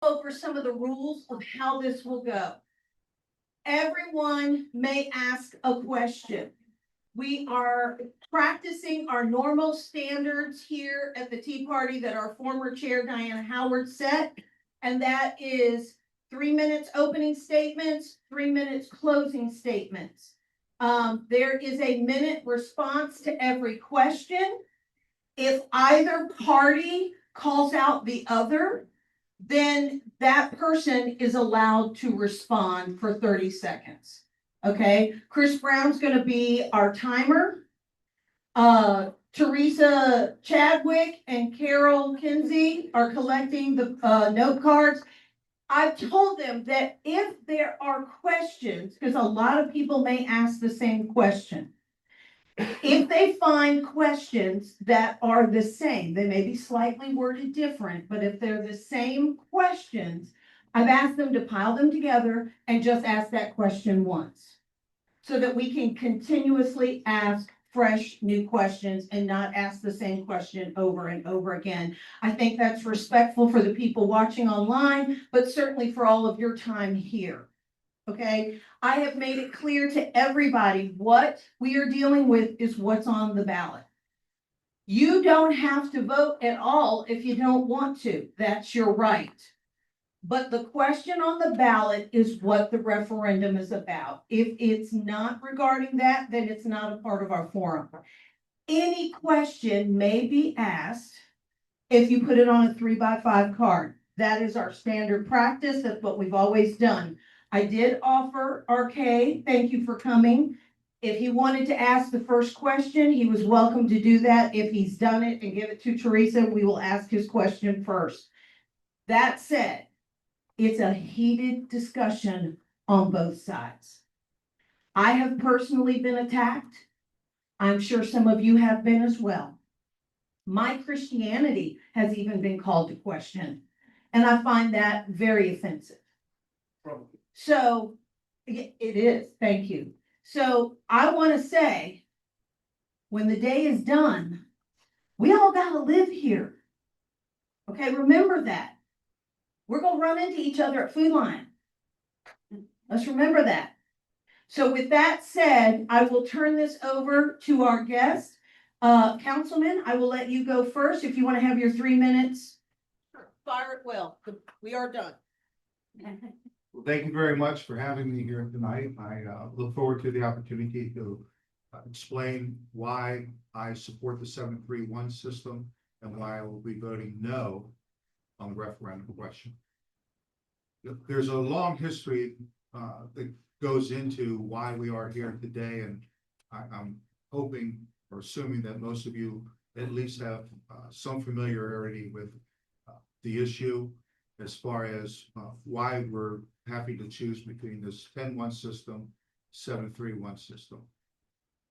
over some of the rules of how this will go. Everyone may ask a question. We are practicing our normal standards here at the Tea Party that our former chair, Diana Howard, set. And that is 3 minutes opening statements, 3 minutes closing statements. There is a minute response to every question. If either party calls out the other, then that person is allowed to respond for 30 seconds. Okay, Chris Brown's gonna be our timer. Teresa Chadwick and Carol Kinsey are collecting the note cards. I've told them that if there are questions, because a lot of people may ask the same question, if they find questions that are the same, they may be slightly worded different, but if they're the same questions, I've asked them to pile them together and just ask that question once, so that we can continuously ask fresh new questions and not ask the same question over and over again. I think that's respectful for the people watching online, but certainly for all of your time here. Okay, I have made it clear to everybody what we are dealing with is what's on the ballot. You don't have to vote at all if you don't want to. That's your right. But the question on the ballot is what the referendum is about. If it's not regarding that, then it's not a part of our forum. Any question may be asked if you put it on a 3x5 card. That is our standard practice. That's what we've always done. I did offer RK, thank you for coming. If he wanted to ask the first question, he was welcome to do that. If he's done it and give it to Teresa, we will ask his question first. That said, it's a heated discussion on both sides. I have personally been attacked. I'm sure some of you have been as well. My Christianity has even been called to question, and I find that very offensive. So it is, thank you. So I want to say, when the day is done, we all got to live here. Okay, remember that. We're going to run into each other at Food Line. Let's remember that. So with that said, I will turn this over to our guest. Councilman, I will let you go first. If you want to have your 3 minutes, fire at will. We are done. Well, thank you very much for having me here tonight. I look forward to the opportunity to explain why I support the 731 system and why I will be voting no on the referendum question. There's a long history that goes into why we are here today, and I'm hoping or assuming that most of you at least have some familiarity with the issue as far as why we're happy to choose between this 10-1 system, 731 system.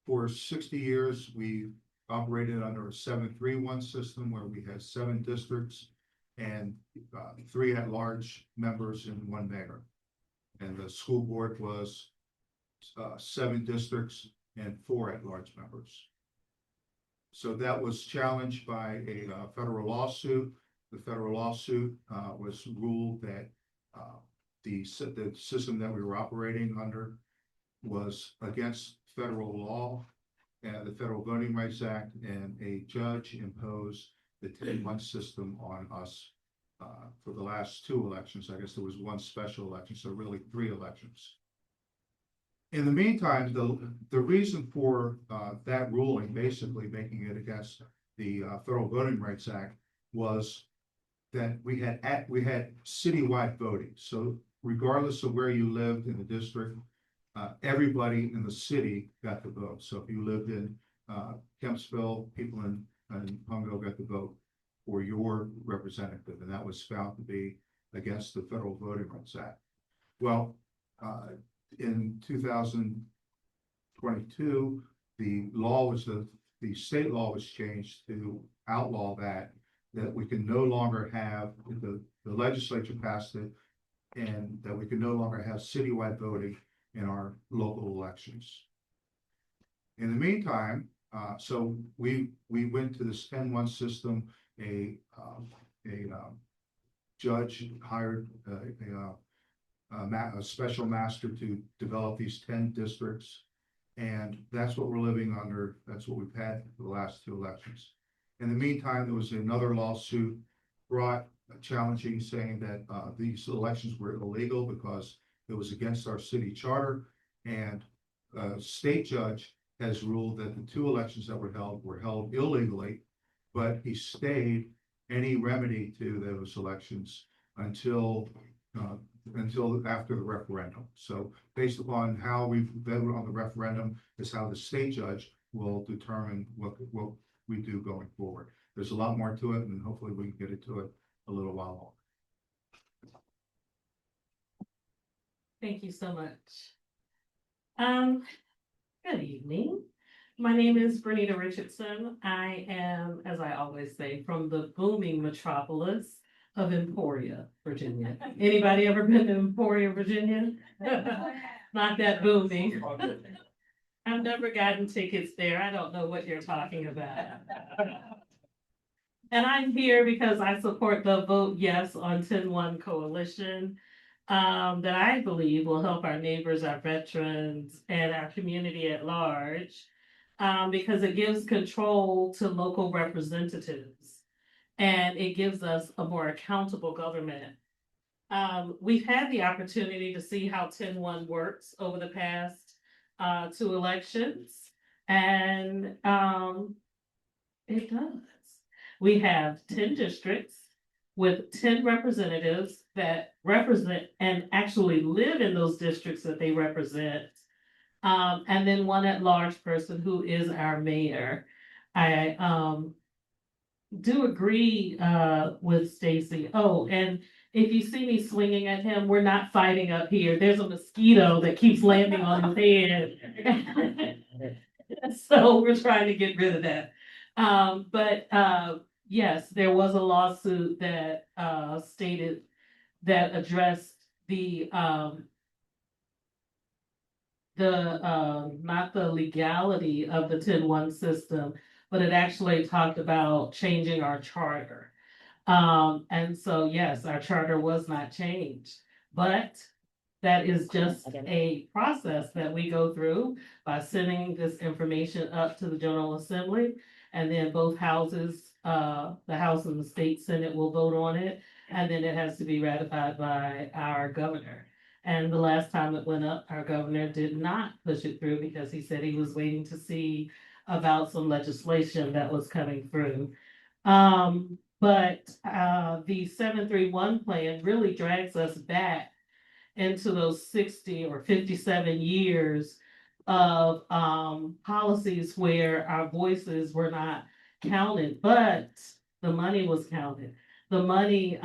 For 60 years, we operated under a 731 system where we had 7 districts and 3 at-large members and 1 mayor. And the school board was 7 districts and 4 at-large members. So that was challenged by a federal lawsuit. The federal lawsuit was ruled that the system that we were operating under was against federal law and the Federal Voting Rights Act, and a judge imposed the 10-1 system on us for the last 2 elections. I guess there was 1 special election, so really 3 elections. In the meantime, the reason for that ruling, basically making it against the Federal Voting Rights Act, was that we had citywide voting. So regardless of where you lived in the district, everybody in the city got to vote. So if you lived in Kempsville, people in Pungo got to vote for your representative, and that was found to be against the Federal Voting Rights Act. Well, in 2022, the state law was changed to outlaw that we can no longer have, the legislature passed it, and that we can no longer have citywide voting in our local elections. In the meantime, so we went to this 10-1 system, a judge hired a special master to develop these 10 districts. And that's what we're living under. That's what we've had for the last 2 elections. In the meantime, there was another lawsuit brought challenging, saying that these elections were illegal because it was against our city charter. And a state judge has ruled that the 2 elections that were held illegally, but he stayed any remedy to those elections until after the referendum. So based upon how we've voted on the referendum is how the state judge will determine what we do going forward. There's a lot more to it, and hopefully we can get into it a little while longer. Thank you so much. Good evening. My name is Bernita Richardson. I am, as I always say, from the booming metropolis of Emporia, Virginia. Anybody ever been to Emporia, Virginia? Not that booming. I've never gotten tickets there. I don't know what you're talking about. And I'm here because I support the Vote Yes on 10-1 coalition that I believe will help our neighbors, our veterans, and our community at large because it gives control to local representatives and it gives us a more accountable government. We've had the opportunity to see how 10-1 works over the past 2 elections, and it does. We have 10 districts with 10 representatives that represent and actually live in those districts that they represent. And then 1 at-large person who is our mayor. I do agree with Stacy. Oh, and if you see me swinging at him, we're not fighting up here. There's a mosquito that keeps landing on his head. So we're trying to get rid of that. But yes, there was a lawsuit that stated that addressed the not the legality of the 10-1 system, but it actually talked about changing our charter. And so, yes, our charter was not changed, but that is just a process that we go through by sending this information up to the General Assembly. And then both houses, the House and the State Senate will vote on it. And then it has to be ratified by our governor. And the last time it went up, our governor did not push it through because he said he was waiting to see about some legislation that was coming through. But the 731 plan really drags us back into those 60 or 57 years of policies where our voices were not counted, but the money was counted. The money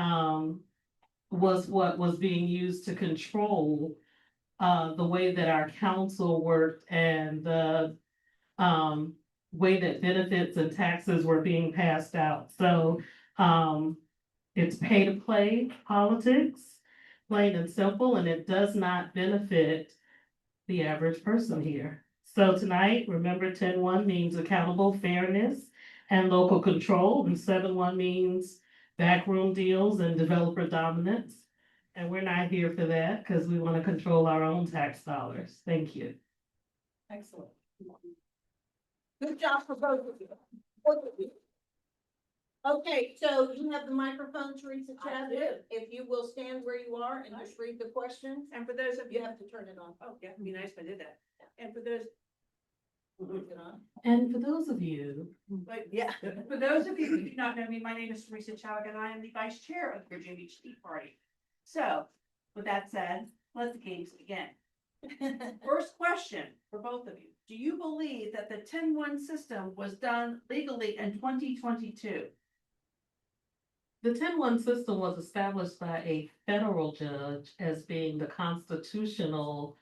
was what was being used to control the way that our council worked and the way that benefits and taxes were being passed out. So it's pay to play politics, plain and simple, and it does not benefit the average person here. So tonight, remember 10-1 means accountable fairness and local control, and 7-1 means backroom deals and developer dominance. And we're not here for that because we want to control our own tax dollars. Thank you. Excellent. Good job for both of you. Both of you. Okay, so you have the microphone, Teresa Chad. If you will stand where you are and just read the questions. And for those of You you, have to turn it on. oh, yeah, it'd be nice if I did that. And for those, Turn it on. And for those of you, but yeah, for those of you who do not know me, my name is Teresa Chowak and I am the vice chair of the Virginia Beach Tea Party. So with that said, let the games begin. First question for both of you. Do you believe that the 10-1 system was done legally in 2022? the 10-1 system was established by a federal judge as being the constitutional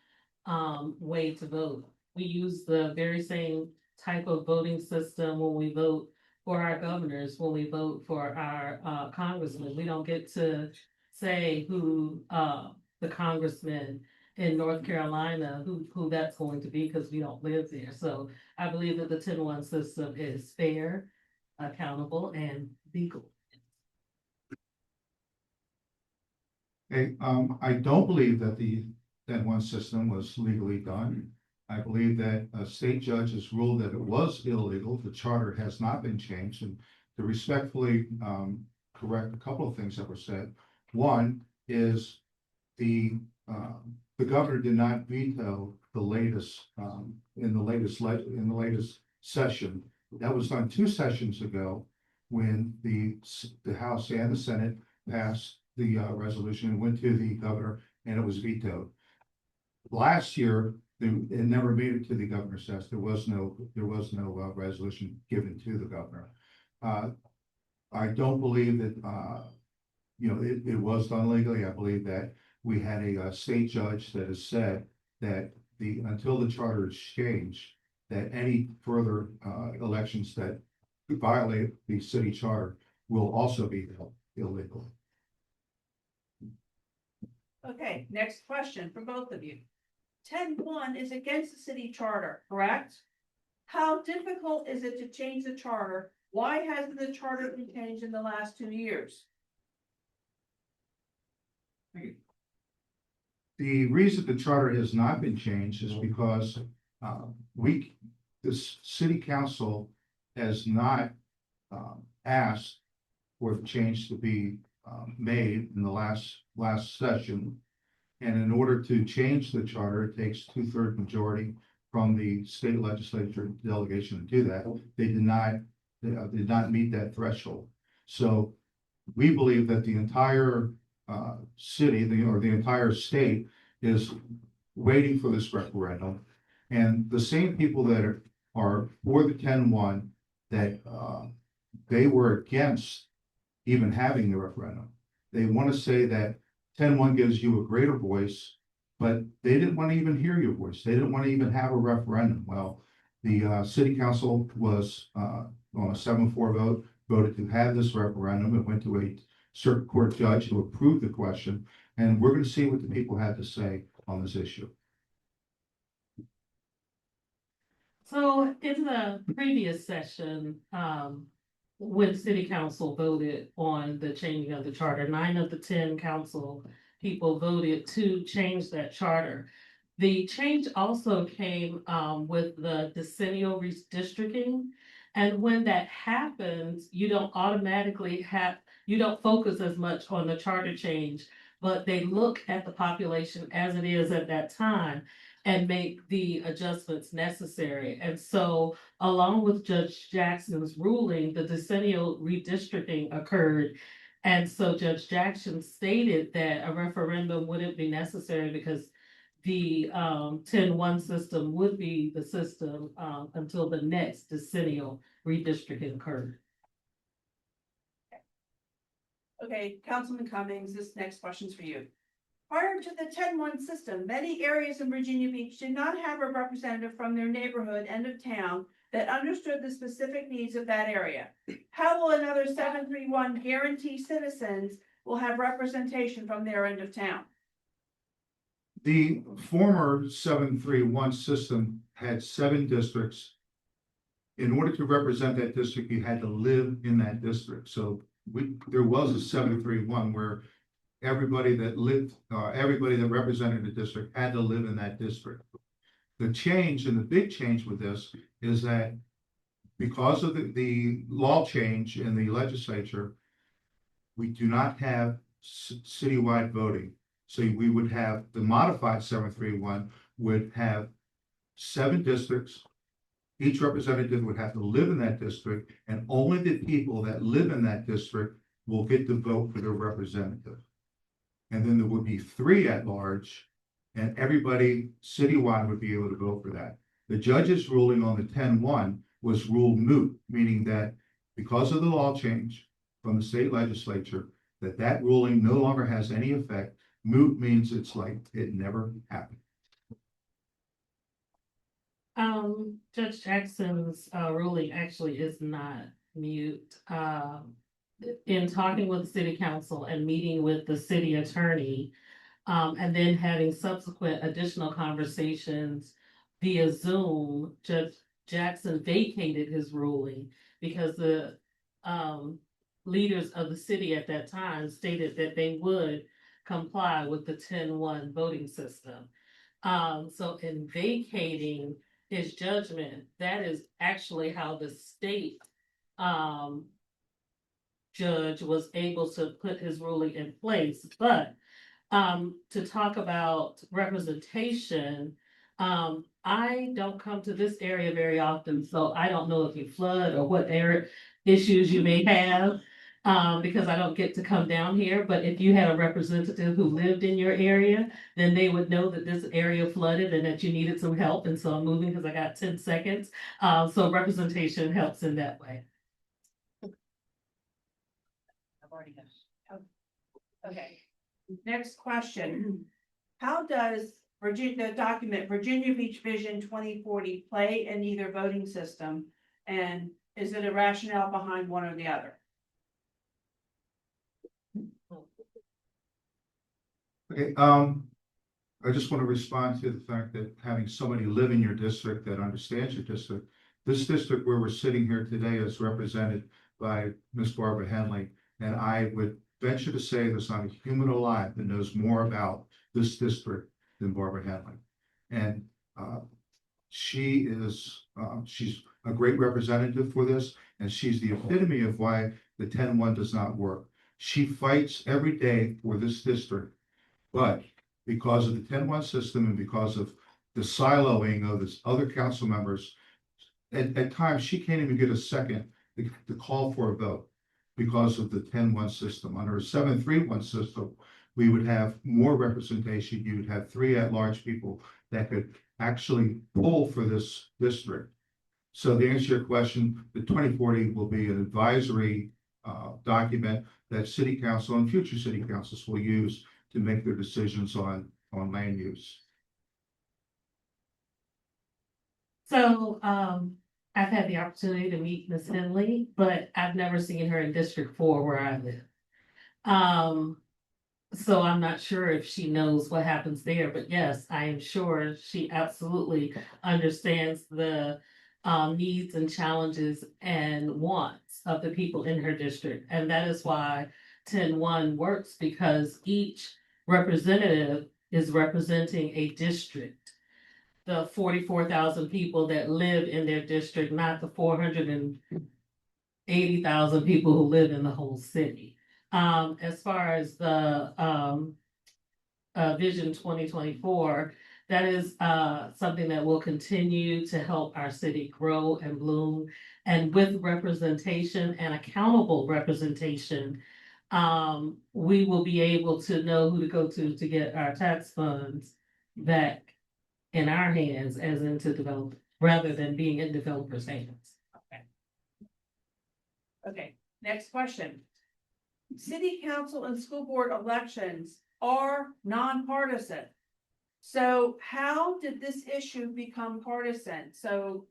way to vote. We use the very same type of voting system when we vote for our governors, when we vote for our congressmen. We don't get to say who the congressman in North Carolina, who that's going to be because we don't live there. So I believe that the 10-1 system is fair, accountable, and legal. I don't believe that the that one system was legally done. I believe that a state judge has ruled that it was illegal. The charter has not been changed, and to respectfully correct a couple of things that were said. One is the the governor did not veto the latest in the latest session. That was done 2 sessions ago when the House and the Senate passed the resolution and went to the governor and it was vetoed. Last year, it never made it to the governor's desk. There was no resolution given to the governor. I don't believe that it was done legally. I believe that we had a state judge that has said that until the charter is changed, that any further elections that violate the city charter will also be illegal. Okay, next question for both of you. 10-1 is against the city charter, correct? How difficult is it to change the charter? Why hasn't the charter been changed in the last 2 years? The reason the charter has not been changed is because this city council has not asked for the change to be made in the last session. And in order to change the charter, it takes 2/3 majority from the state legislature delegation to do that. They did not meet that threshold. So we believe that the entire city, the entire state is waiting for this referendum. And the same people that are for the 10-1, that they were against even having the referendum. They want to say that 10-1 gives you a greater voice, but they didn't want to even hear your voice. They didn't want to even have a referendum. Well, the city council was on a 7-4 vote, voted to have this referendum. It went to a circuit court judge who approved the question, and we're going to see what the people had to say on this issue. So in the previous session, when city council voted on the changing of the charter, 9 of the 10 council people voted to change that charter. The change also came with the decennial redistricting. And when that happens, you don't focus as much on the charter change, but they look at the population as it is at that time and make the adjustments necessary. And so along with Judge Jackson's ruling, the decennial redistricting occurred. And so Judge Jackson stated that a referendum wouldn't be necessary because the 10-1 system would be the system until the next decennial redistricting occurred. Okay, Councilman Cummings, this next question's for you. Prior to the 10-1 system, many areas in Virginia Beach did not have a representative from their neighborhood and of town that understood the specific needs of that area. How will another 7-3-1 guarantee citizens will have representation from their end of town? The former 7-3-1 system had 7 districts. In order to represent that district, you had to live in that district. So there was a 7-3-1 where everybody that represented the district had to live in that district. The change, and the big change with this, is that because of the law change in the legislature, we do not have citywide voting. So we would have the modified 7-3-1 would have 7 districts. Each representative would have to live in that district, and only the people that live in that district will get to vote for their representative. And then there would be 3 at large, and everybody citywide would be able to vote for that. The judge's ruling on the 10-1 was ruled moot, meaning that because of the law change from the state legislature, that ruling no longer has any effect. Moot means it's like it never happened. Judge Jackson's ruling actually is not mute. In talking with the city council and meeting with the city attorney, and then having subsequent additional conversations via Zoom, Judge Jackson vacated his ruling because the leaders of the city at that time stated that they would comply with the 10-1 voting system. So in vacating his judgment, that is actually how the state judge was able to put his ruling in place. But to talk about representation, I don't come to this area very often, so I don't know if you flood or what area issues you may have. Because I don't get to come down here, but if you had a representative who lived in your area, then they would know that this area flooded and that you needed some help, and so I'm moving because I got 10 seconds. So representation helps in that way. I've already got. Okay, next question. How does the document Virginia Beach Vision 2040 play in either voting system? And is it a rationale behind one or the other? Okay, I just want to respond to the fact that having somebody live in your district that understands your district. This district where we're sitting here today is represented by Ms. Barbara Henley, and I would venture to say there's not a human alive that knows more about this district than Barbara Henley. And she's a great representative for this, and she's the epitome of why the 10-1 does not work. She fights every day for this district, but because of the 10-1 system and because of the siloing of this other council members, at times she can't even get a second to call for a vote because of the 10-1 system. Under a 7-3-1 system, we would have more representation. You would have 3 at-large people that could actually pull for this district. So to answer your question, the 2040 will be an advisory document that city council and future city councils will use to make their decisions on land use. So, I've had the opportunity to meet Ms. Henley, but I've never seen her in District 4 where I live. So I'm not sure if she knows what happens there, but yes, I am sure she absolutely understands the needs and challenges and wants of the people in her district. And that is why 10-1 works, because each representative is representing a district. The 44,000 people that live in their district, not the 480,000 people who live in the whole city. As far as the Vision 2024, that is something that will continue to help our city grow and bloom. And with representation and accountable representation, we will be able to know who to go to get our tax funds back in our hands as into develop, rather than being in developers' hands. Okay, next question. City council and school board elections are nonpartisan. So how did this issue become partisan? So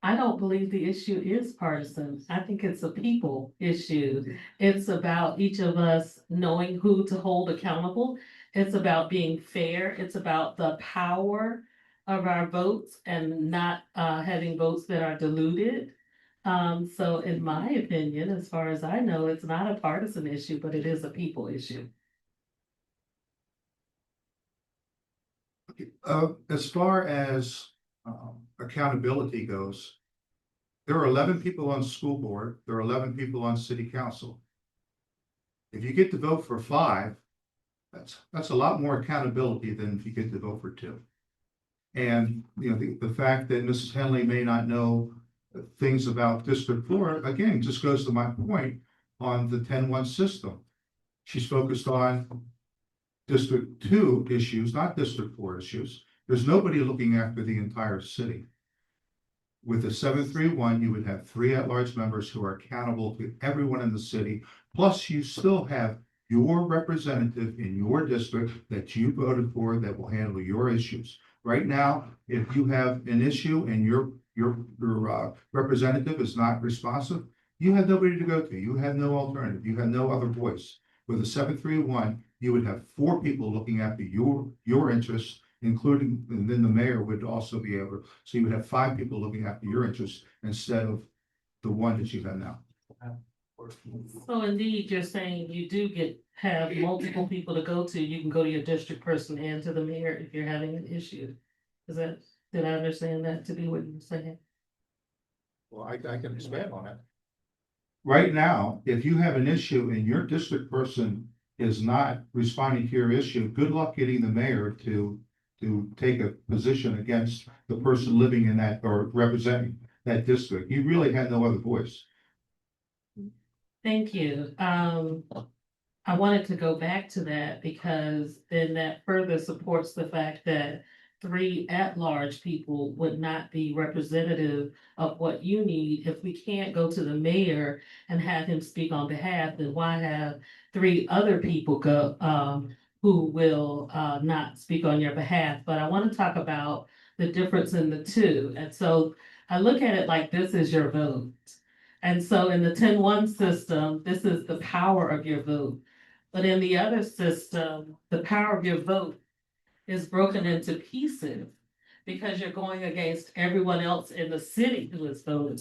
I don't believe the issue is partisan. I think it's a people issue. It's about each of us knowing who to hold accountable. It's about being fair. It's about the power of our votes and not having votes that are diluted. So in my opinion, as far as I know, it's not a partisan issue, but it is a people issue. As far as accountability goes, there are 11 people on school board, there are 11 people on city council. If you get to vote for 5, that's a lot more accountability than if you get to vote for 2. And you know, the fact that Mrs. Henley may not know things about District 4, again, just goes to my point on the 10-1 system. She's focused on District 2 issues, not District 4 issues. There's nobody looking after the entire city. With a 7-3-1, you would have 3 at-large members who are accountable to everyone in the city. Plus, you still have your representative in your district that you voted for that will handle your issues. Right now, if you have an issue and your representative is not responsive, you have nobody to go to. You have no alternative. You have no other voice. With a 7-3-1, you would have 4 people looking after your interests, including, and then the mayor would also be able, so you would have 5 people looking after your interests instead of the one that you have now. So indeed, you're saying you do have multiple people to go to. You can go to your district person and to the mayor if you're having an issue. Did I understand that to be what you're saying? Well, I can expand on it. Right now, if you have an issue and your district person is not responding to your issue, good luck getting the mayor to take a position against the person living in that or representing that district. You really had no other voice. Thank you. I wanted to go back to that because then that further supports the fact that 3 at-large people would not be representative of what you need. If we can't go to the mayor and have him speak on behalf, then why have 3 other people go, who will, not speak on your behalf? But I want to talk about the difference in the two. And so I look at it like this is your vote. And so in the 10-1 system, this is the power of your vote. But in the other system, the power of your vote is broken into pieces because you're going against everyone else in the city who has voted.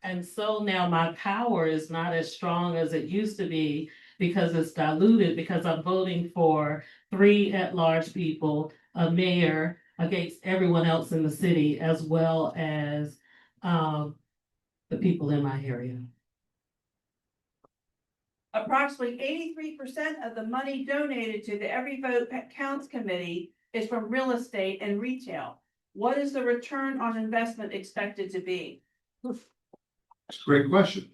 And so now my power is not as strong as it used to be because it's diluted because I'm voting for 3 at-large people, a mayor against everyone else in the city, as well as the people in my area. Approximately 83% of the money donated to the Every Vote Counts Committee is from real estate and retail. What is the return on investment expected to be? It's a great question.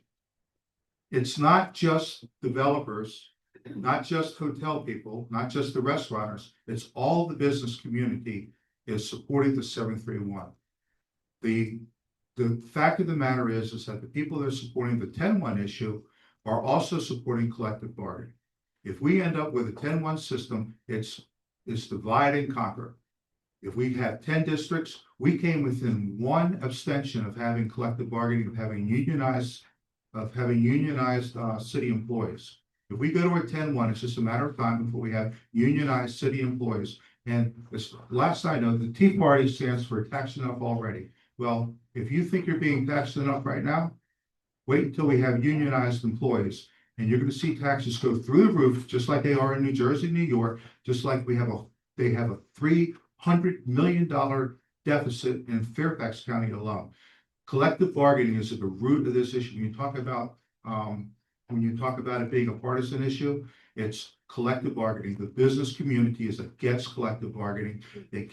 It's not just developers, not just hotel people, not just the restaurants. It's all the business community is supporting the 731. The fact of the matter is that the people that are supporting the 10-1 issue are also supporting collective bargaining. If we end up with a 10-1 system, it's divide and conquer. If we have 10 districts, we came within 1 abstention of having collective bargaining, of having unionized city employees. If we go to a 10-1, it's just a matter of time before we have unionized city employees. And this last I know, the Tea Party stands for tax enough already. Well, if you think you're being taxed enough right now, wait until we have unionized employees, and you're going to see taxes go through the roof, just like they are in New Jersey, New York, just like they have a $300 million deficit in Fairfax County alone. Collective bargaining is at the root of this issue. When you talk about it being a partisan issue, it's collective bargaining. The business community is against collective bargaining. We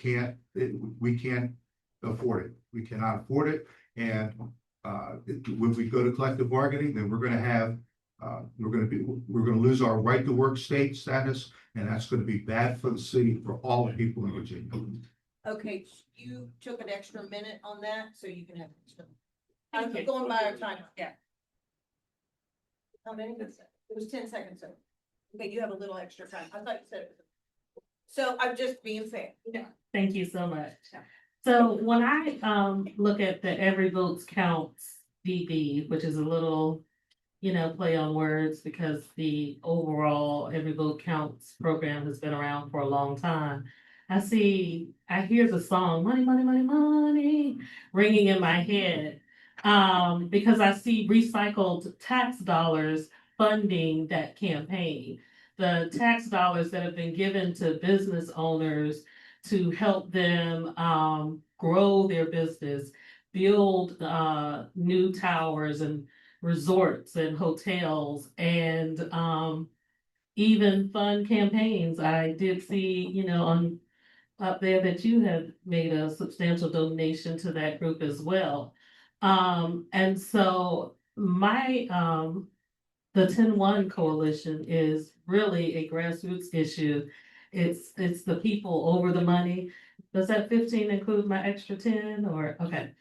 can't afford it. We cannot afford it. And when we go to collective bargaining, then we're going to lose our right to work state status, and that's going to be bad for the city, for all the people in Virginia. Okay, you took an extra minute on that, so you can have. Thank you. I'm going by our time. Yeah. How many? It was 10 seconds. So. Okay, you have a little extra time. I thought you said it was. So I'm just being fair. Thank you so much. Yeah. So when I look at the Every Votes Counts VB, which is a little, play on words because the overall Every Vote Counts program has been around for a long time. I hear the song "Money, Money, Money, Money" ringing in my head because I see recycled tax dollars funding that campaign. The tax dollars that have been given to business owners to help them grow their business, build new towers and resorts and hotels, and even fund campaigns. I did see, on up there that you have made a substantial donation to that group as well. And so the 10-1 coalition is really a grassroots issue. It's the people over the money. Does that 15 include my extra 10 or okay?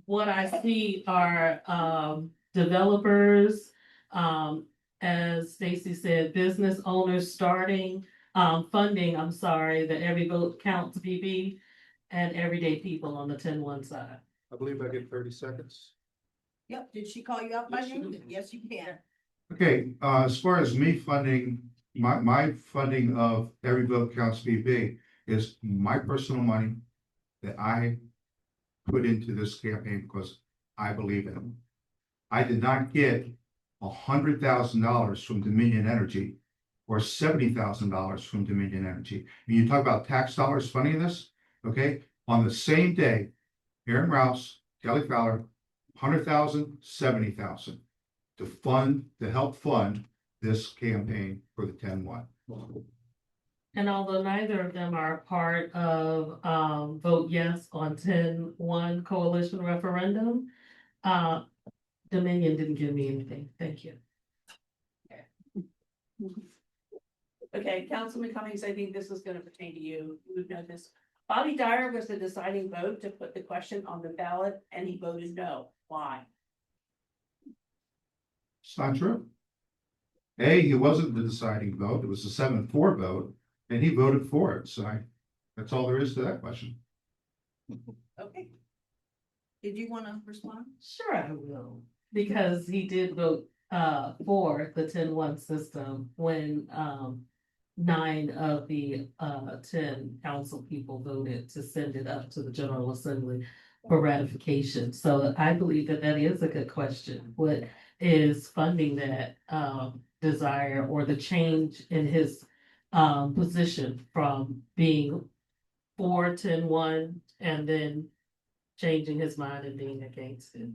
What I see are developers, as Stacy said, business owners starting funding, the Every Vote Counts VB, and everyday people on the 10-1 side. I believe I get 30 seconds. Yep. Did she call you out by Yes, she name? did. Yes, you can. Okay, as far as me funding, my funding of Every Vote Counts VB is my personal money that I put into this campaign because I believe in them. I did not get $100,000 from Dominion Energy or $70,000 from Dominion Energy. And you talk about tax dollars funding this, okay? On the same day, Aaron Rouse, Kelly Fowler, 100,000, 70,000 to help fund this campaign for the 10-1. And although neither of them are part of, vote yes on 10-1 coalition referendum, Dominion didn't give me anything. Thank you. Okay, Councilman Cummings, I think this is gonna pertain to you. You would know this. Bobby Dyer was the deciding vote to put the question on the ballot and he voted no. Why? It's not true. He wasn't the deciding vote. It was a 7-4 vote, and he voted for it. So that's all there is to that question. Okay. Did you want to respond? Sure, I will, because he did vote for the 10-1 system when 9 of the 10 council people voted to send it up to the General Assembly for ratification. So I believe that that is a good question. What is funding that desire or the change in his position from being for 10-1 and then changing his mind and being against it?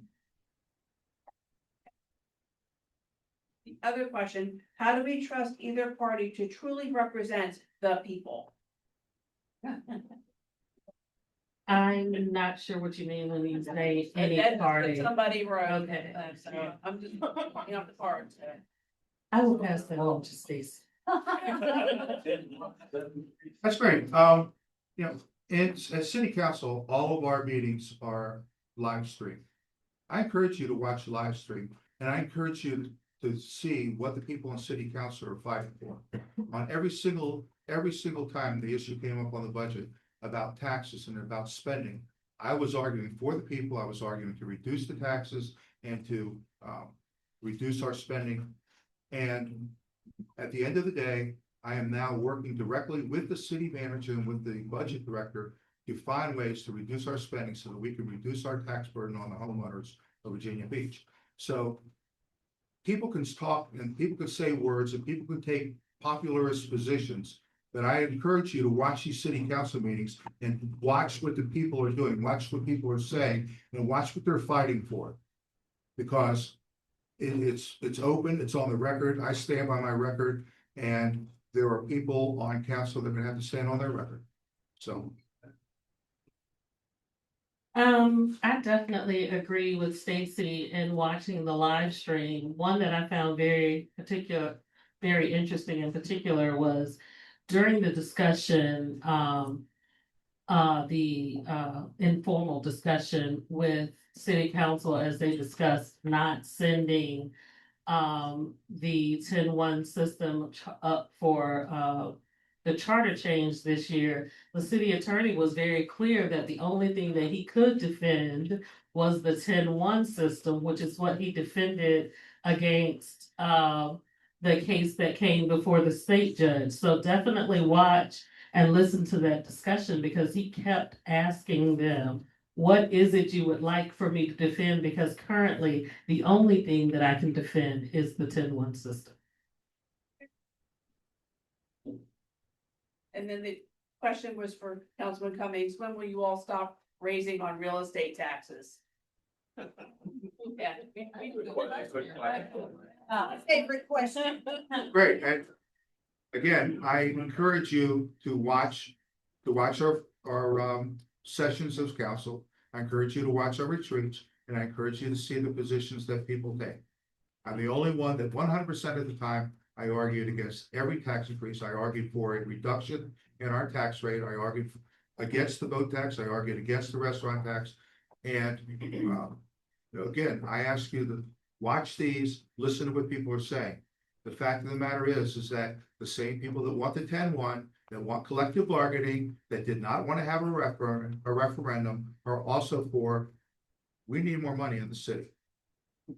The other question, how do we trust either party to truly represent the people? I'm not sure what you mean when you say any That's what party. somebody wrote. Okay. So I'm just pointing out the cards. I will pass that on to Stacy. That's great. At city council, all of our meetings are live streamed. I encourage you to watch the live stream, and I encourage you to see what the people on city council are fighting for. On every single time the issue came up on the budget about taxes and about spending, I was arguing for the people. I was arguing to reduce the taxes and to reduce our spending. And at the end of the day, I am now working directly with the city manager and with the budget director to find ways to reduce our spending so that we can reduce our tax burden on the homeowners of Virginia Beach. So people can talk and people can say words and people can take popularist positions, but I encourage you to watch these city council meetings and watch what the people are doing, watch what people are saying, and watch what they're fighting for. Because it's open, it's on the record. I stand by my record, and there are people on council that are gonna have to stand on their record. So. I definitely agree with Stacy in watching the live stream. One that I found very interesting in particular was during the discussion, the informal discussion with city council as they discussed not sending the 10-1 system up for the charter change this year. The city attorney was very clear that the only thing that he could defend was the 10-1 system, which is what he defended against the case that came before the state judge. So definitely watch and listen to that discussion, because he kept asking them, what is it you would like for me to defend? Because currently the only thing that I can defend is the 10-1 system. And then the question was for Councilman Cummings, when will you all stop raising on real estate taxes? Yeah. Favorite question. Great, and again, I encourage you to watch our sessions of council. I encourage you to watch our retreats, and I encourage you to see the positions that people take. I'm the only one that 100% of the time I argued against every tax increase. I argued for a reduction in our tax rate. I argued against the boat tax. I argued against the restaurant tax. And again, I ask you to watch these, listen to what people are saying. The fact of the matter is that the same people that want the 10-1, that want collective bargaining, that did not want to have a referendum, are also for, we need more money in the city.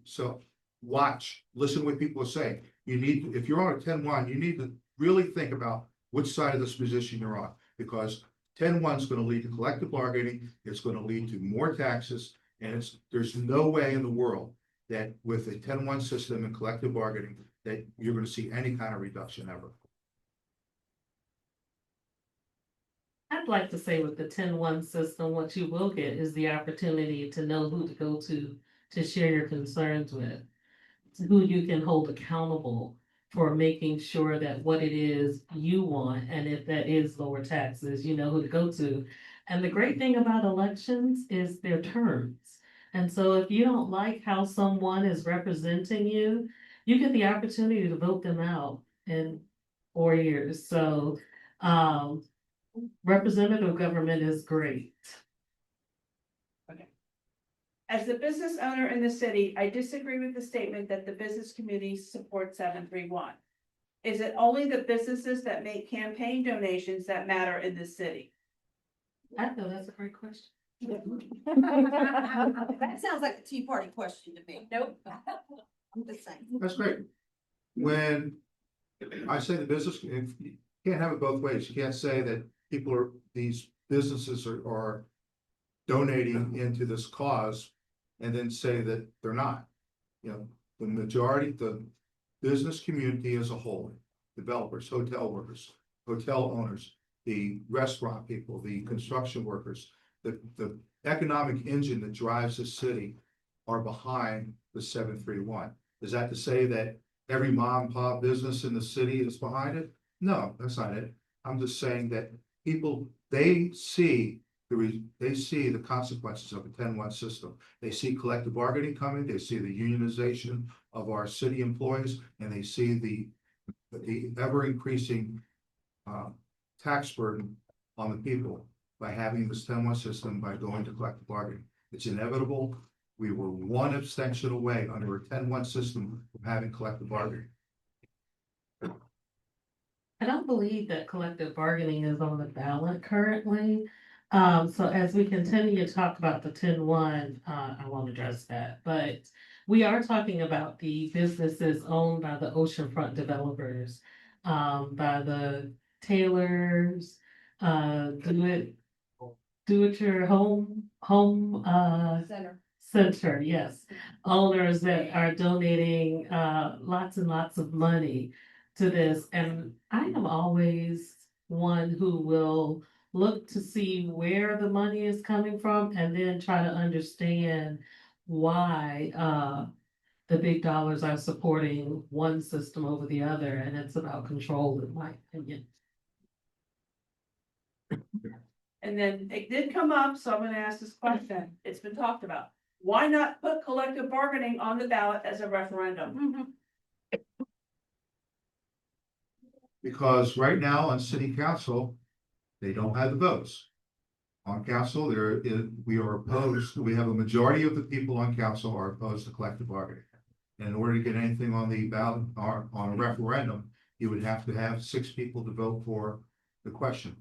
So watch, listen to what people are saying. If you're on a 10-1, you need to really think about which side of this position you're on, because 10-1 is going to lead to collective bargaining. It's going to lead to more taxes, And there's no way in the world that with a 10-1 system and collective bargaining, that you're gonna see any kind of reduction ever. I'd like to say with the 10-1 system, what you will get is the opportunity to know who to go to share your concerns with, who you can hold accountable for making sure that what it is you want, and if that is lower taxes, you know who to go to. And the great thing about elections is their terms. And so if you don't like how someone is representing you, you get the opportunity to vote them out in 4 years. So, representative government is great. As the business owner in the city, I disagree with the statement that the business community supports 731. Is it only the businesses that make campaign donations that matter in the city? I know that's a great question. That sounds like a Tea Party question to me. Nope. I'm just saying. That's great. When I say the business, if you can't have it both ways. You can't say that these businesses are donating into this cause and then say that they're not. You know, the majority, the business community as a whole, developers, hotel workers, hotel owners, the restaurant people, the construction workers, the economic engine that drives the city are behind the 731. Is that to say that every mom and pop business in the city is behind it? No, that's not it. I'm just saying that people, they see the consequences of a 10-1 system. They see collective bargaining coming, they see the unionization of our city employees, and they see the ever increasing tax burden on the people by having this 10-1 system, by going to collective bargaining. It's inevitable. We were one abstention away under a 10-1 system from having collective bargaining. I don't believe that collective bargaining is on the ballot currently. So as we continue to talk about the 10-1, I won't address that, but we are talking about the businesses owned by the oceanfront developers, by the Taylors, do it your home, center, yes. Owners that are donating, lots and lots of money to this. And I am always one who will look to see where the money is coming from and then try to understand why the big dollars are supporting one system over the other, and it's about control, in my opinion. And then it did come up, so I'm gonna ask this question. It's been talked about. Why not put collective bargaining on the ballot as a referendum? Because right now on city council, they don't have the votes. On council, we are opposed, we have a majority of the people on council are opposed to collective bargaining. And in order to get anything on the ballot or on a referendum, you would have to have 6 people to vote for the question.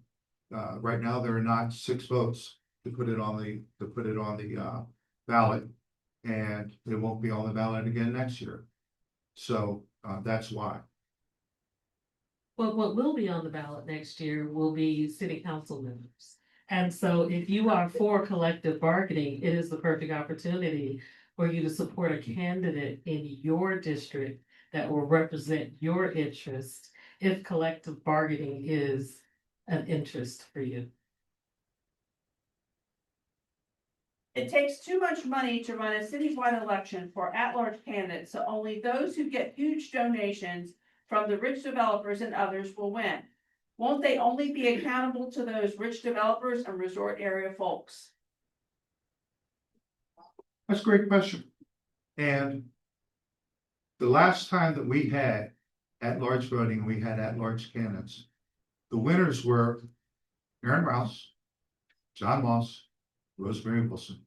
Right now, there are not 6 votes to put it on the ballot, and it won't be on the ballot again next year. So that's why. Well, what will be on the ballot next year will be city council members. And so if you are for collective bargaining, it is the perfect opportunity for you to support a candidate in your district that will represent your interests if collective bargaining is an interest for you. It takes too much money to run a citywide election for at-large candidates, so only those who get huge donations from the rich developers and others will win. Won't they only be accountable to those rich developers and resort area folks? That's a great question. And the last time that we had at-large voting, we had at-large candidates. The winners were Aaron Rouse, John Moss, Rosemary Wilson.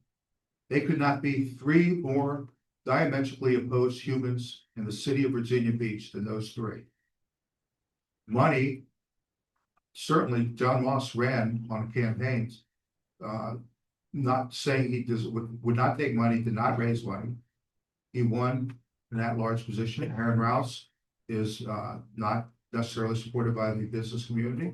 They could not be 3 more diametrically opposed humans in the city of Virginia Beach than those 3. Money, certainly John Moss ran on campaigns, not saying he would not take money, did not raise money. He won in that large position. Aaron Rouse is not necessarily supported by the business community.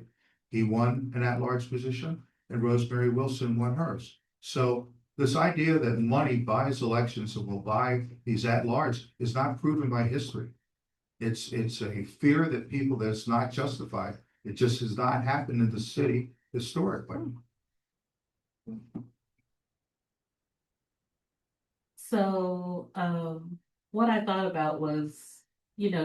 He won in that large position, and Rosemary Wilson won hers. So This idea that money buys elections and will buy these at-large is not proven by history. It's a fear that that's not justified. It just has not happened in the city historically. So, what I thought about was,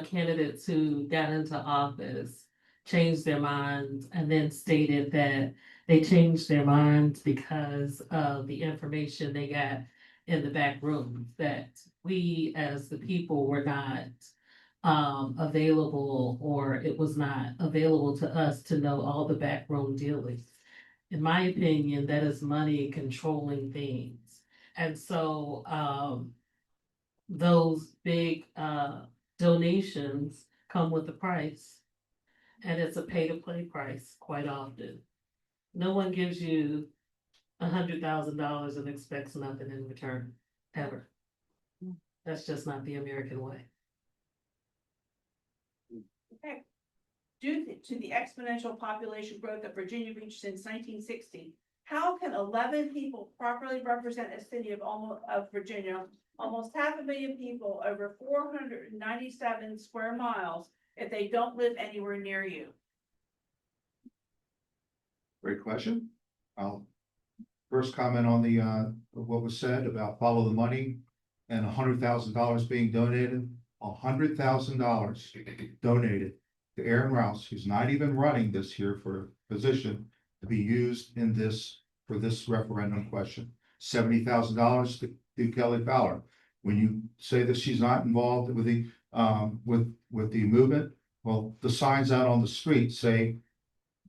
candidates who got into office changed their minds and then stated that they changed their minds because of the information they got in the back rooms, that we as the people were not available, or it was not available to us to know all the backroom dealings. In my opinion, that is money controlling things. And so, those big, donations come with a price. And it's a pay to play price quite often. No one gives you $100,000 and expects nothing in return, ever. That's just not the American way. Okay. Due to the exponential population growth of Virginia Beach since 1960, how can 11 people properly represent a city of Virginia, almost 500,000 people, over 497 square miles, if they don't live anywhere near you? Great question. I'll first comment on what was said about follow the money and $100,000 being donated. $100,000 donated to Aaron Rouse, who's not even running this year for position, to be used for this referendum question. $70,000 to Kelly Fowler. When you say that she's not involved with the movement, well, the signs out on the street say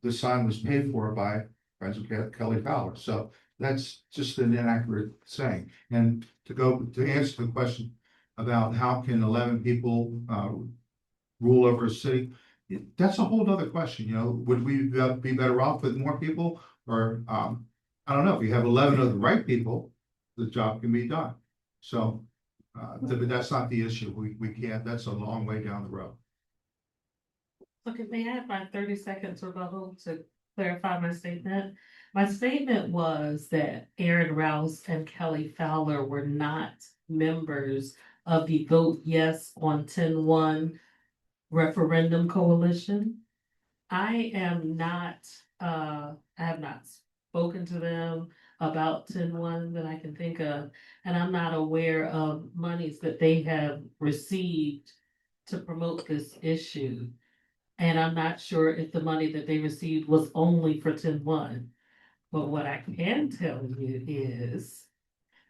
the sign was paid for by friends of Kelly Fowler. So that's just an inaccurate saying. And to answer the question about how can 11 people rule over a city, that's a whole other question. Would we be better off with more people? Or I don't know, if you have 11 of the right people, the job can be done. So, but that's not the issue. We can't, that's a long way down the road. Okay, may I have my 30 seconds rebuttal to clarify my statement? My statement was that Aaron Rouse and Kelly Fowler were not members of the Vote Yes on 10-1 referendum coalition. I have not spoken to them about 10-1 that I can think of, and I'm not aware of monies that they have received to promote this issue. And I'm not sure if the money that they received was only for 10-1. But what I can tell you is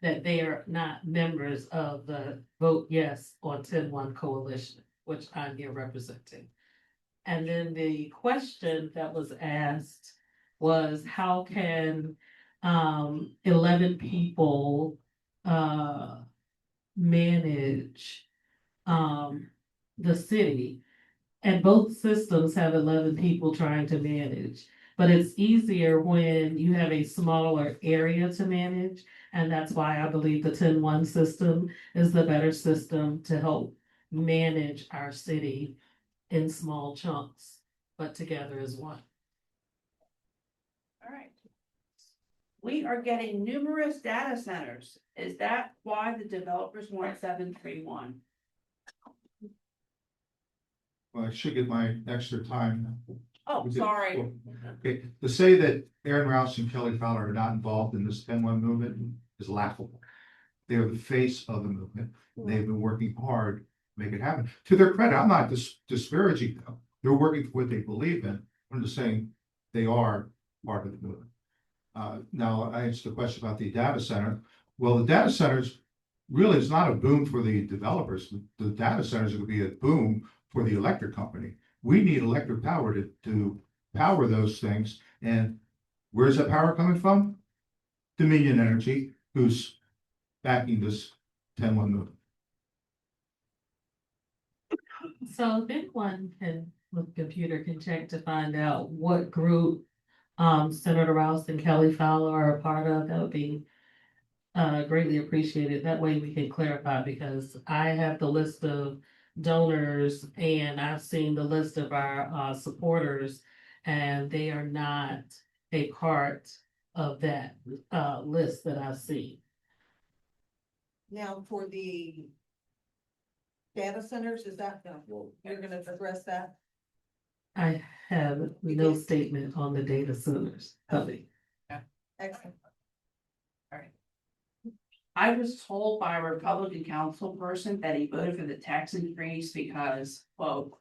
that they are not members of the Vote Yes on 10-1 coalition, which I'm here representing. And then the question that was asked was, how can 11 people manage the city? And both systems have 11 people trying to manage, but it's easier when you have a smaller area to manage. And that's why I believe the 10-1 system is the better system to help manage our city in small chunks, but together as one. All right. We are getting numerous data centers. Is that why the developers want 731? Well, I should get my extra time. Oh, sorry. Okay, to say that Aaron Rouse and Kelly Fowler are not involved in this 10-1 movement is laughable. They are the face of the movement. They've been working hard to make it happen. To their credit, I'm not disparaging them. They're working for what they believe in. I'm just saying they are part of the movement. Now, I answered the question about the data center. Well, the data centers really is not a boom for the developers. The data centers are going to be a boom for the electric company. We need electric power to power those things. And where's that power coming from? Dominion Energy, who's backing this 10-1 movement. So if anyone can, with the computer, can check to find out what group Senator Rouse and Kelly Fowler are a part of, that would be greatly appreciated. That way we can clarify, because I have the list of donors and I've seen the list of our supporters, and they are not a part of that list that I've seen. Now for the data centers, is that, you're gonna address that? I have no statement on the data centers. Excellent. I was told by a Republican council person that he voted for the tax increase because, quote,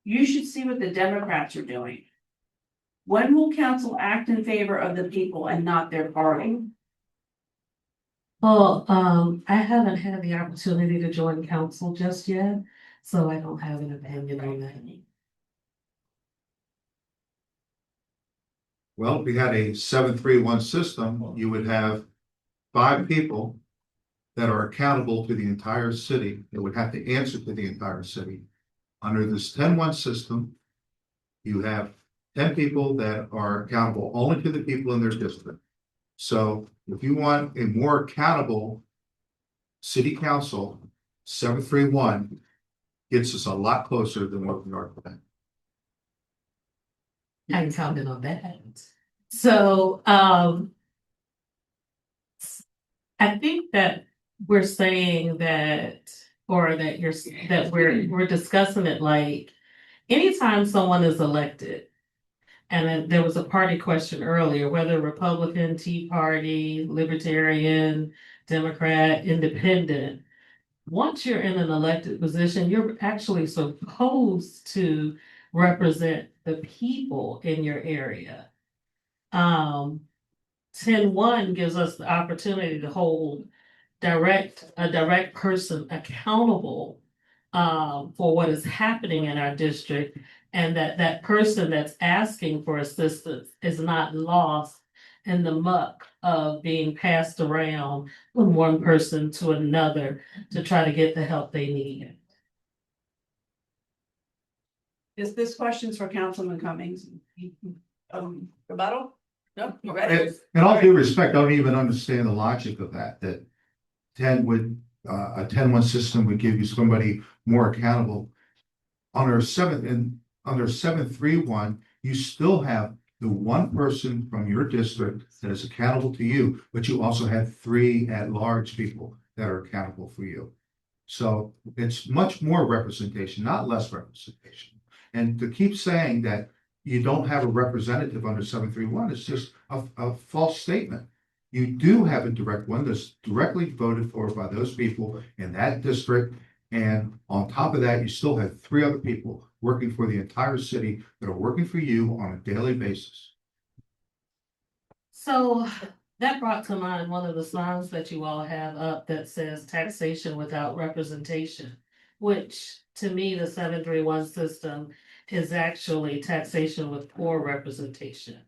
you should see what the Democrats are doing. When will council act in favor of the people and not their party? Well, I haven't had the opportunity to join council just yet, so I don't have an opinion on that. Well, if we had a 7-3-1 system, you would have 5 people that are accountable to the entire city, that would have to answer to the entire city. Under this 10-1 system, you have 10 people that are accountable only to the people in their district. So if you want a more accountable city council, 7-3-1 gets us a lot closer than what we are today. I can comment on that. So, I think that we're saying that, or that we're discussing it like anytime someone is elected. And then there was a party question earlier, whether Republican, Tea Party, Libertarian, Democrat, Independent. Once you're in an elected position, you're actually supposed to represent the people in your area. 10-1 gives us the opportunity to hold a direct person accountable for what is happening in our district, and that person that's asking for assistance is not lost in the muck of being passed around from one person to another to try to get the help they need. Is this questions for Councilman Cummings? Rebuttal? No, you In ready? all due respect, I don't even understand the logic of that, that 10 would, a 10-1 system would give you somebody more accountable. Under 7-3-1, you still have the one person from your district that is accountable to you, but you also have 3 at-large people that are accountable for you. So it's much more representation, not less representation. And to keep saying that you don't have a representative under 7-3-1 is just a false statement. You do have a direct one that's directly voted for by those people in that district. And on top of that, you still have 3 other people working for the entire city that are working for you on a daily basis. So that brought to mind one of the signs that you all have up that says taxation without representation, which to me, the 7-3-1 system is actually taxation with poor representation,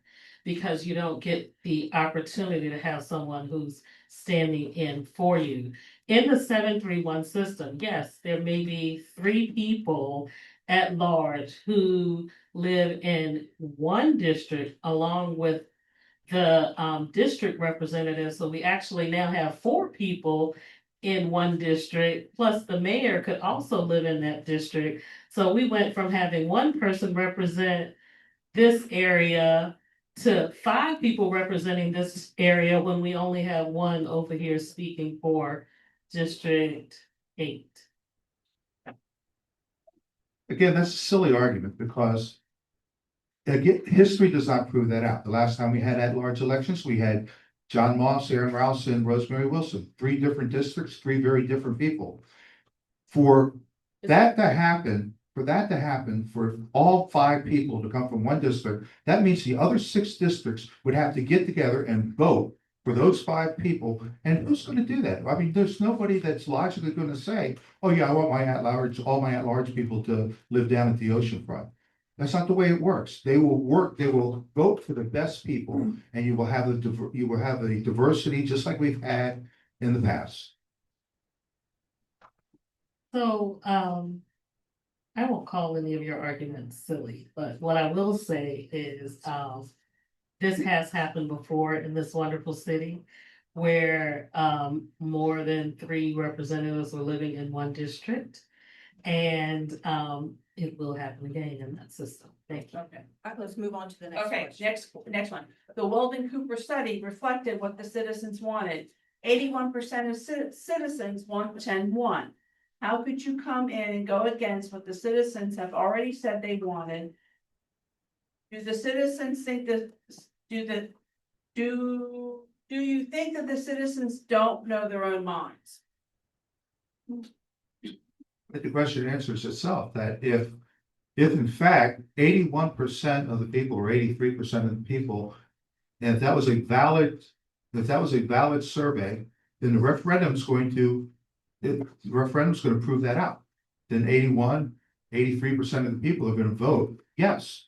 because you don't get the opportunity to have someone who's standing in for you. In the 7-3-1 system, yes, there may be 3 people at large who live in one district along with the district representative. So we actually now have 4 people in one district, plus the mayor could also live in that district. So we went from having one person represent this area to 5 people representing this area when we only have one over here speaking for District 8. Again, that's a silly argument because again, history does not prove that out. The last time we had at-large elections, we had John Moss, Aaron Rouse, and Rosemary Wilson, 3 different districts, 3 very different people. For that to happen, for all 5 people to come from one district, that means the other 6 districts would have to get together and vote for those 5 people. And who's going to do that? I mean, there's nobody that's logically going to say, oh yeah, I want all my at-large people to live down at the ocean front. That's not the way it works. They will vote for the best people, and you will have a diversity just like we've had in the past. So, I won't call any of your arguments silly, but what I will say is, this has happened before in this wonderful city where, more than 3 representatives were living in one district. And, it will happen again in that system. Thank you. Okay. All right, let's move on to the next Okay, question. next one. The Weldon Cooper study reflected what the citizens wanted. 81% of citizens want 10-1. How could you come in and go against what the citizens have already said they wanted? Do the citizens think that, do you think that the citizens don't know their own minds? But the question answers itself, that if in fact 81% of the people or 83% of the people, and if that was a valid survey, then the referendum's going to prove that out. Then 83% of the people are gonna vote yes.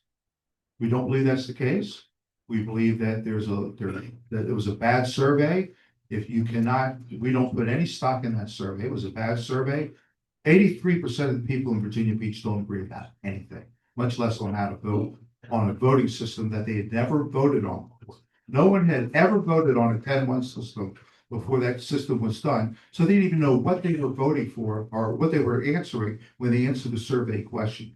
We don't believe that's the case. We believe that that it was a bad survey. We don't put any stock in that survey. It was a bad survey. 83% of the people in Virginia Beach don't agree about anything, much less on how to vote on a voting system that they had never voted on before. No one had ever voted on a 10-1 system before that system was done. So they didn't even know what they were voting for or what they were answering when they answered the survey question.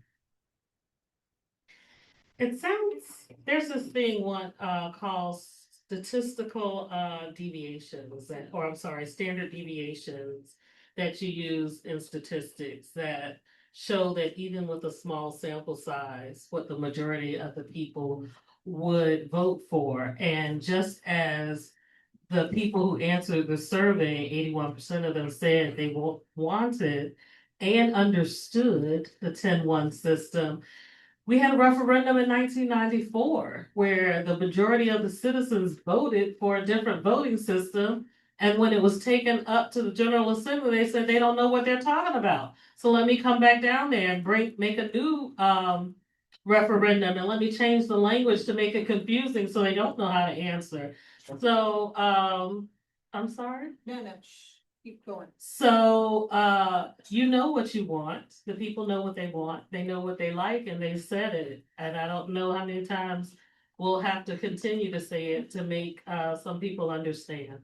It sounds, there's this thing one called statistical deviations or I'm sorry, standard deviations that you use in statistics that show that even with a small sample size, what the majority of the people would vote for. And just as the people who answered the survey, 81% of them said they wanted and understood the 10-1 system. We had a referendum in 1994 where the majority of the citizens voted for a different voting system. And when it was taken up to the General Assembly, they said they don't know what they're talking about. So let me come back down there and make a new referendum and let me change the language to make it confusing so they don't know how to answer. So I'm sorry. No, shh, keep going. So, you know what you want. The people know what they want. They know what they like and they said it. And I don't know how many times we'll have to continue to say it to make, some people understand.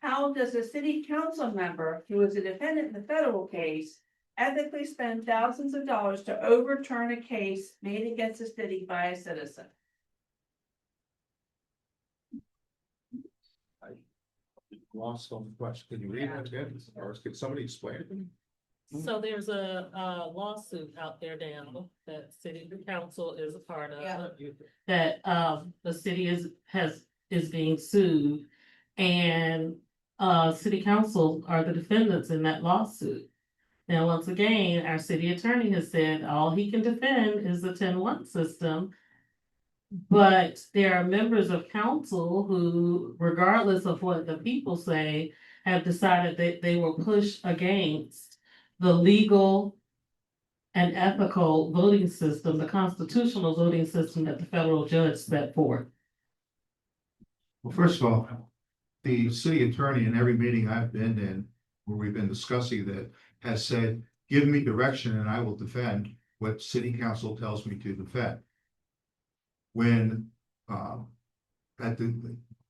How does a city council member who is a defendant in the federal case ethically spend thousands of dollars to overturn a case made against the city by a citizen? Lost on the question. Can you read that again? Or could somebody explain it to me? So there's a lawsuit out there now that city council is a part of. Yeah. That the city is being sued and city council are the defendants in that lawsuit. Now, once again, our city attorney has said all he can defend is the 10-1 system. But there are members of council who, regardless of what the people say, have decided that they will push against the legal and ethical voting system, the constitutional voting system that the federal judge set forth. Well, first of all, the city attorney in every meeting I've been in where we've been discussing that has said, give me direction and I will defend what city council tells me to defend. When up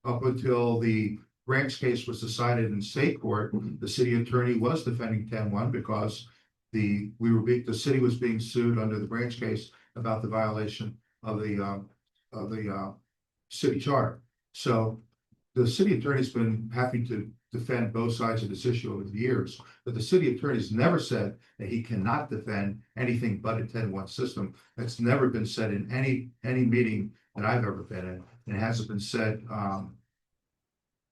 until the Branch case was decided in state court, the city attorney was defending 10-1 because the city was being sued under the Branch case about the violation of the city charter. So the city attorney's been having to defend both sides of this issue over the years, but the city attorney's never said that he cannot defend anything but a 10-1 system. That's never been said in any meeting that I've ever been in. And it hasn't been said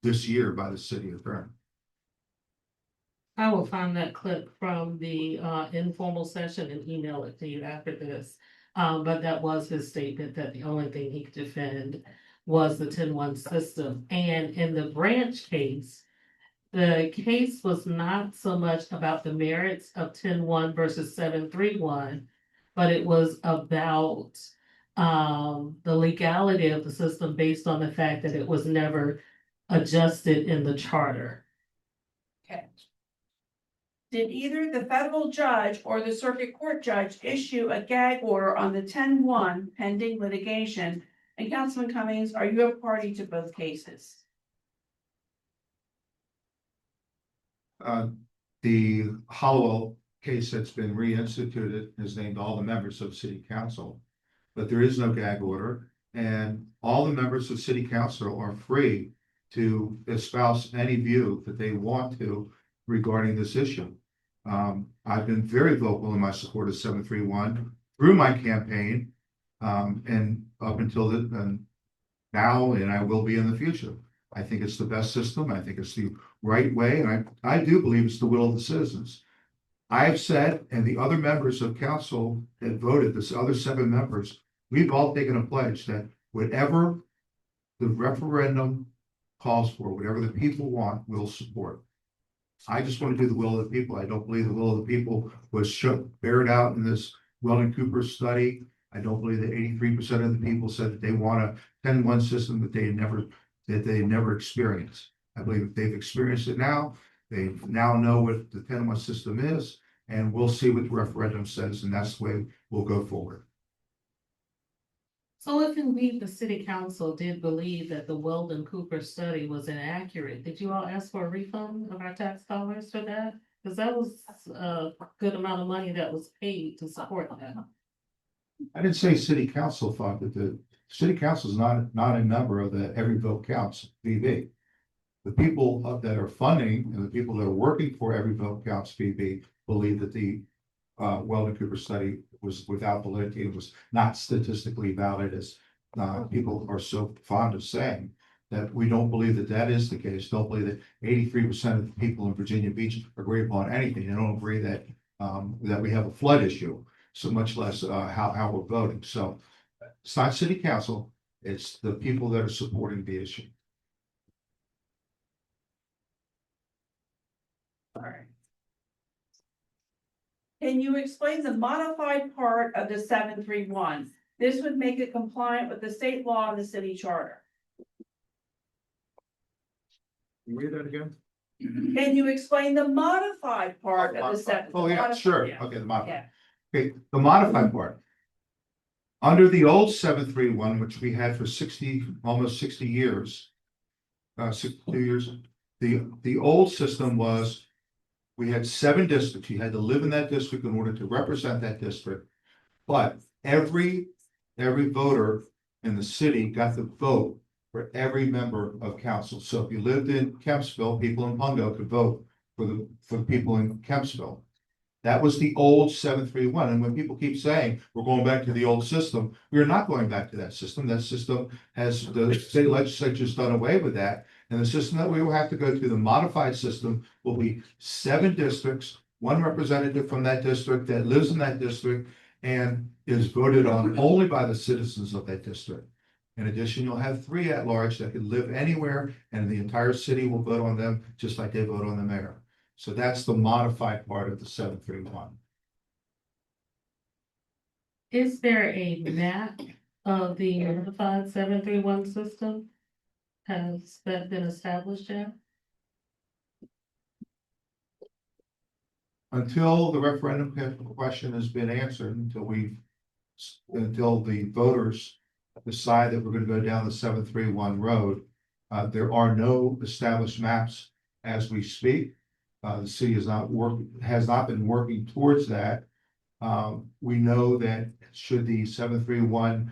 this year by the city attorney. I will find that clip from the informal session and email it to you after this. But that was his statement that the only thing he could defend was the 10-1 system. And in the Branch case, the case was not so much about the merits of 10-1 versus 7-3-1, but it was about the legality of the system based on the fact that it was never adjusted in the charter. Okay. Did either the federal judge or the circuit court judge issue a gag order on the 10-1 pending litigation? And Councilman Cummings, are you a party to both cases? The Hollowell case that's been reinstituted has named all the members of city council, but there is no gag order. And all the members of city council are free to espouse any view that they want to regarding this issue. I've been very vocal in my support of 731 through my campaign, and up until and now, and I will be in the future. I think it's the best system. I think it's the right way, and I do believe it's the will of the citizens. I have said, and the other members of council that voted, this other 7 members, we've all taken a pledge that whatever the referendum calls for, whatever the people want, we'll support. I just want to do the will of the people. I don't believe the will of the people was bared out in this Weldon Cooper study. I don't believe that 83% of the people said that they want a 10-1 system that they never experienced. I believe that they've experienced it now. They now know what the 10-1 system is, and we'll see what the referendum says, and that's the way we'll go forward. So if indeed the city council did believe that the Weldon Cooper study was inaccurate, did you all ask for a refund of our tax dollars for that? Because that was a good amount of money that was paid to support that. I didn't say city council thought that the city council is not a member of the Every Vote Counts VB. The people that are funding and the people that are working for Every Vote Counts VB believe that the Weldon Cooper study was without validity. It was not statistically valid, as people are so fond of saying. That we don't believe that that is the case. Don't believe that 83% of the people in Virginia Beach agree upon anything. They don't agree that that we have a flood issue, so much less how we're voting. So it's not city council, it's the people that are supporting the issue. Alright. Can you explain the modified part of the 731? This would make it compliant with the state law and the city charter. Can you read that again? Can you explain the modified part of the seven? Oh, yeah, sure. Yeah. Okay, the modified. Yeah. Okay, the modified part. Under the old 731, which we had for almost 60 years, 62 years, the old system was we had 7 districts. You had to live in that district in order to represent that district. But every voter in the city got to vote for every member of council. So if you lived in Kempsville, people in Pungo could vote for the people in Kempsville. That was the old 731. And when people keep saying we're going back to the old system, we're not going back to that system. That system has, the state legislature's done away with that. And the system that we will have to go to, the modified system, will be 7 districts, 1 representative from that district that lives in that district and is voted on only by the citizens of that district. In addition, you'll have 3 at large that can live anywhere, and the entire city will vote on them just like they vote on the mayor. So that's the modified part of the 731. Is there a map of the modified 731 system? Has that been established yet? Until the referendum question has been answered, until the voters decide that we're going to go down the 731 road, there are no established maps as we speak. The city has not been working towards that. We know that should the 731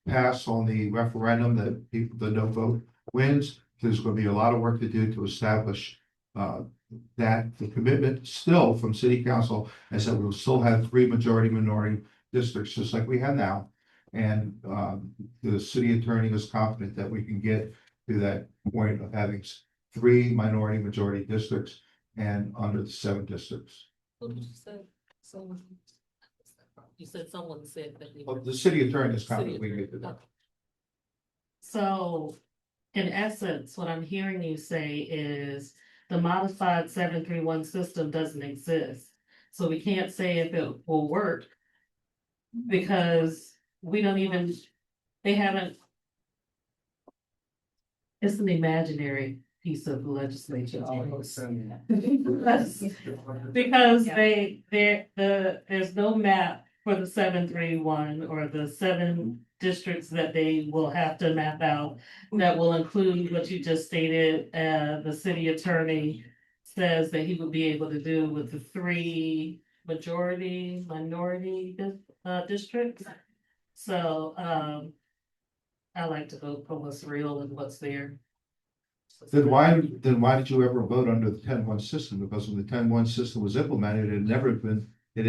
pass on the referendum, that the no vote wins, there's going to be a lot of work to do to establish that the commitment still from city council is that we will still have 3 majority minority districts, just like we have now. And the city attorney is confident that we can get to that point of having 3 minority majority districts and under the 7 districts. What did you say? You said someone said that. Well, the city attorney is confident we can get to that. So, in essence, what I'm hearing you say is the modified 731 system doesn't exist. So we can't say if it will work because we don't even, they haven't. It's an imaginary piece of legislation almost. Because there's no map for the 731 or the 7 districts that they will have to map out that will include what you just stated. The city attorney says that he would be able to do with the 3 minority districts. So I like to vote for what's real and what's there. Then why did you ever vote under the 10-1 system? Because when the 10-1 system was implemented, it had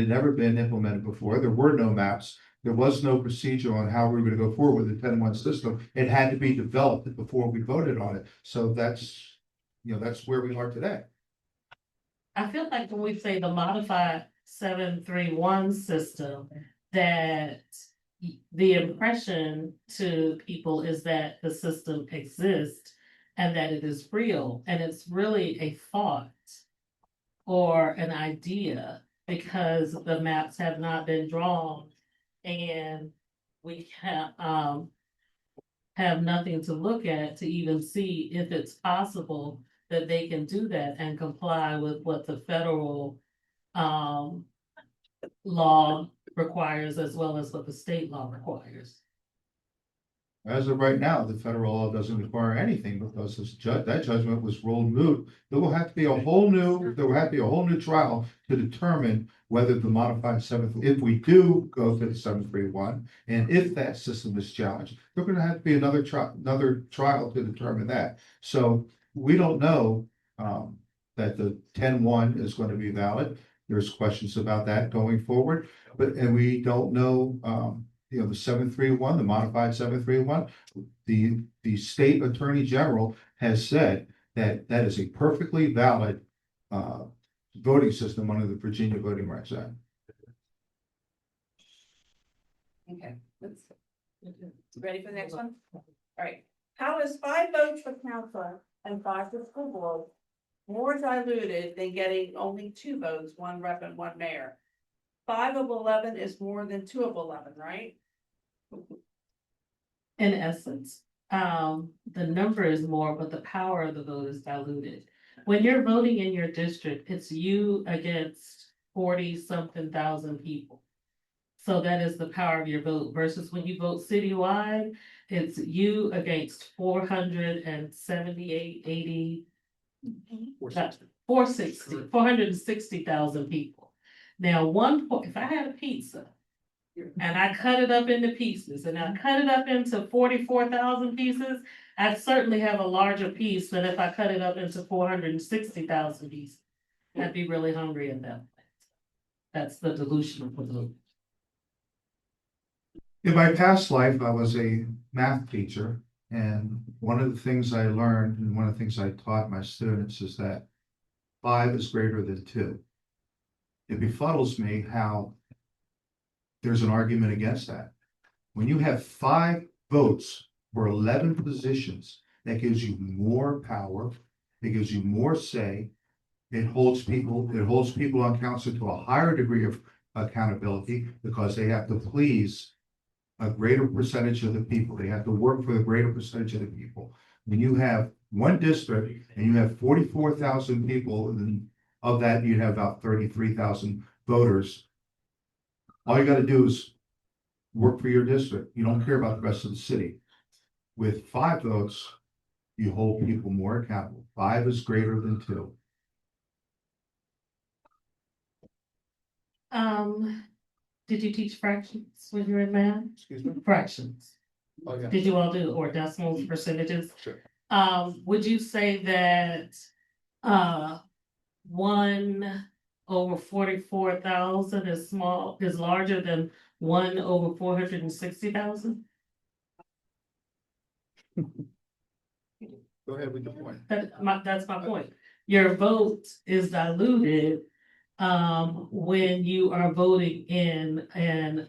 never been implemented before. There were no maps. There was no procedure on how we were gonna go forward with the 10-1 system. It had to be developed before we voted on it. So that's, that's where we are today. I feel like when we say the modified 731 system, that the impression to people is that the system exists and that it is real, and it's really a thought or an idea because the maps have not been drawn and we have nothing to look at to even see if it's possible that they can do that and comply with what the federal law requires as well as what the state law requires. As of right now, the federal law doesn't require anything because that judgment was ruled moot. There will have to be a whole new trial to determine whether the modified if we do go to the 731, and if that system is challenged, there's gonna have to be another trial to determine that. So we don't know, that the 10-1 is going to be valid. There's questions about that going forward, and we don't know, the 731, the modified 731, the state attorney general has said that that is a perfectly valid voting system under the Virginia Voting Rights Act. Okay, let's. Ready for the next one? All right. How is 5 votes for council and 5 for school board more diluted than getting only 2 votes, 1 rep and 1 mayor? 5 of 11 is more than 2 of 11, right? In essence, the number is more, but the power of the vote is diluted. When you're voting in your district, it's you against 40-something thousand people. So that is the power of your vote versus when you vote citywide, it's you against 460,000 people. Now, if I had a pizza and I cut it up into pieces and I cut it up into 44,000 pieces, I'd certainly have a larger piece than if I cut it up into 460,000 pieces. I'd be really hungry at that point. That's the dilution of the vote. In my past life, I was a math teacher, and one of the things I learned and one of the things I taught my students is that 5 is greater than 2. It befuddles me how there's an argument against that. When you have 5 votes for 11 positions, that gives you more power, it gives you more say, it holds people on council to a higher degree of accountability because they have to please a greater percentage of the people. They have to work for the greater percentage of the people. When you have one district and you have 44,000 people, and of that you have about 33,000 voters, all you got to do is work for your district. You don't care about the rest of the city. With 5 votes, you hold people more accountable. 5 is greater than 2. Did you teach fractions when you were in math? Excuse me? Fractions. Oh, yeah. Did you all do, or decimals, percentages? Sure. Would you say that, 1 over 44,000 is larger than 1 over 460,000? Go ahead with the point. That's my point. Your vote is diluted, when you are voting in an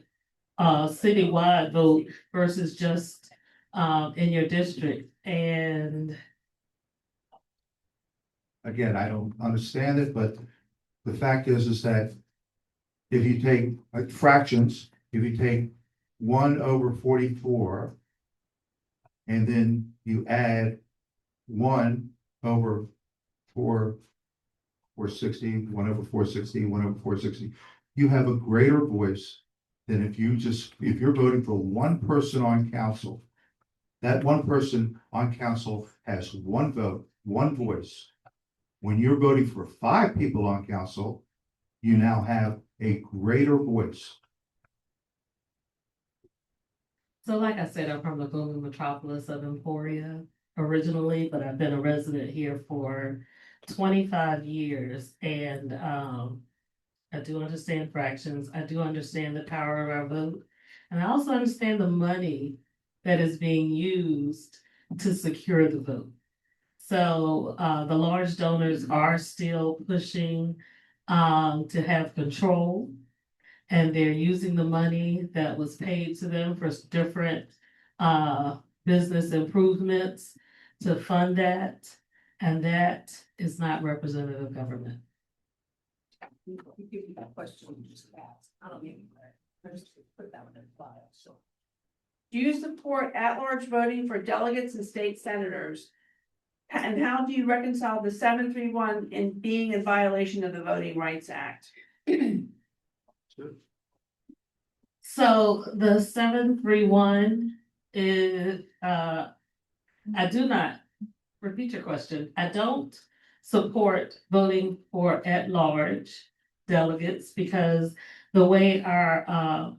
citywide vote versus just, in your district. And Again, I don't understand it, but the fact is that if you take fractions, if you take 1 over 44, and then you add 1 over 460, 1 over 460, 1 over 460, you have a greater voice than if you're voting for one person on council. That one person on council has 1 vote, 1 voice. When you're voting for 5 people on council, you now have a greater voice. So like I said, I'm from the booming metropolis of Emporia originally, but I've been a resident here for 25 years. And I do understand fractions. I do understand the power of our vote. And I also understand the money that is being used to secure the vote. So the large donors are still pushing to have control. And they're using the money that was paid to them for different business improvements to fund that. And that is not representative government. You give me that question you just asked. I don't need to, I just put that one in the file, so. Do you support at-large voting for delegates and state senators? And how do you reconcile the 731 in being in violation of the Voting Rights Act? So the 731 is, I do not, repeat your question. I don't support voting for at-large delegates because the way our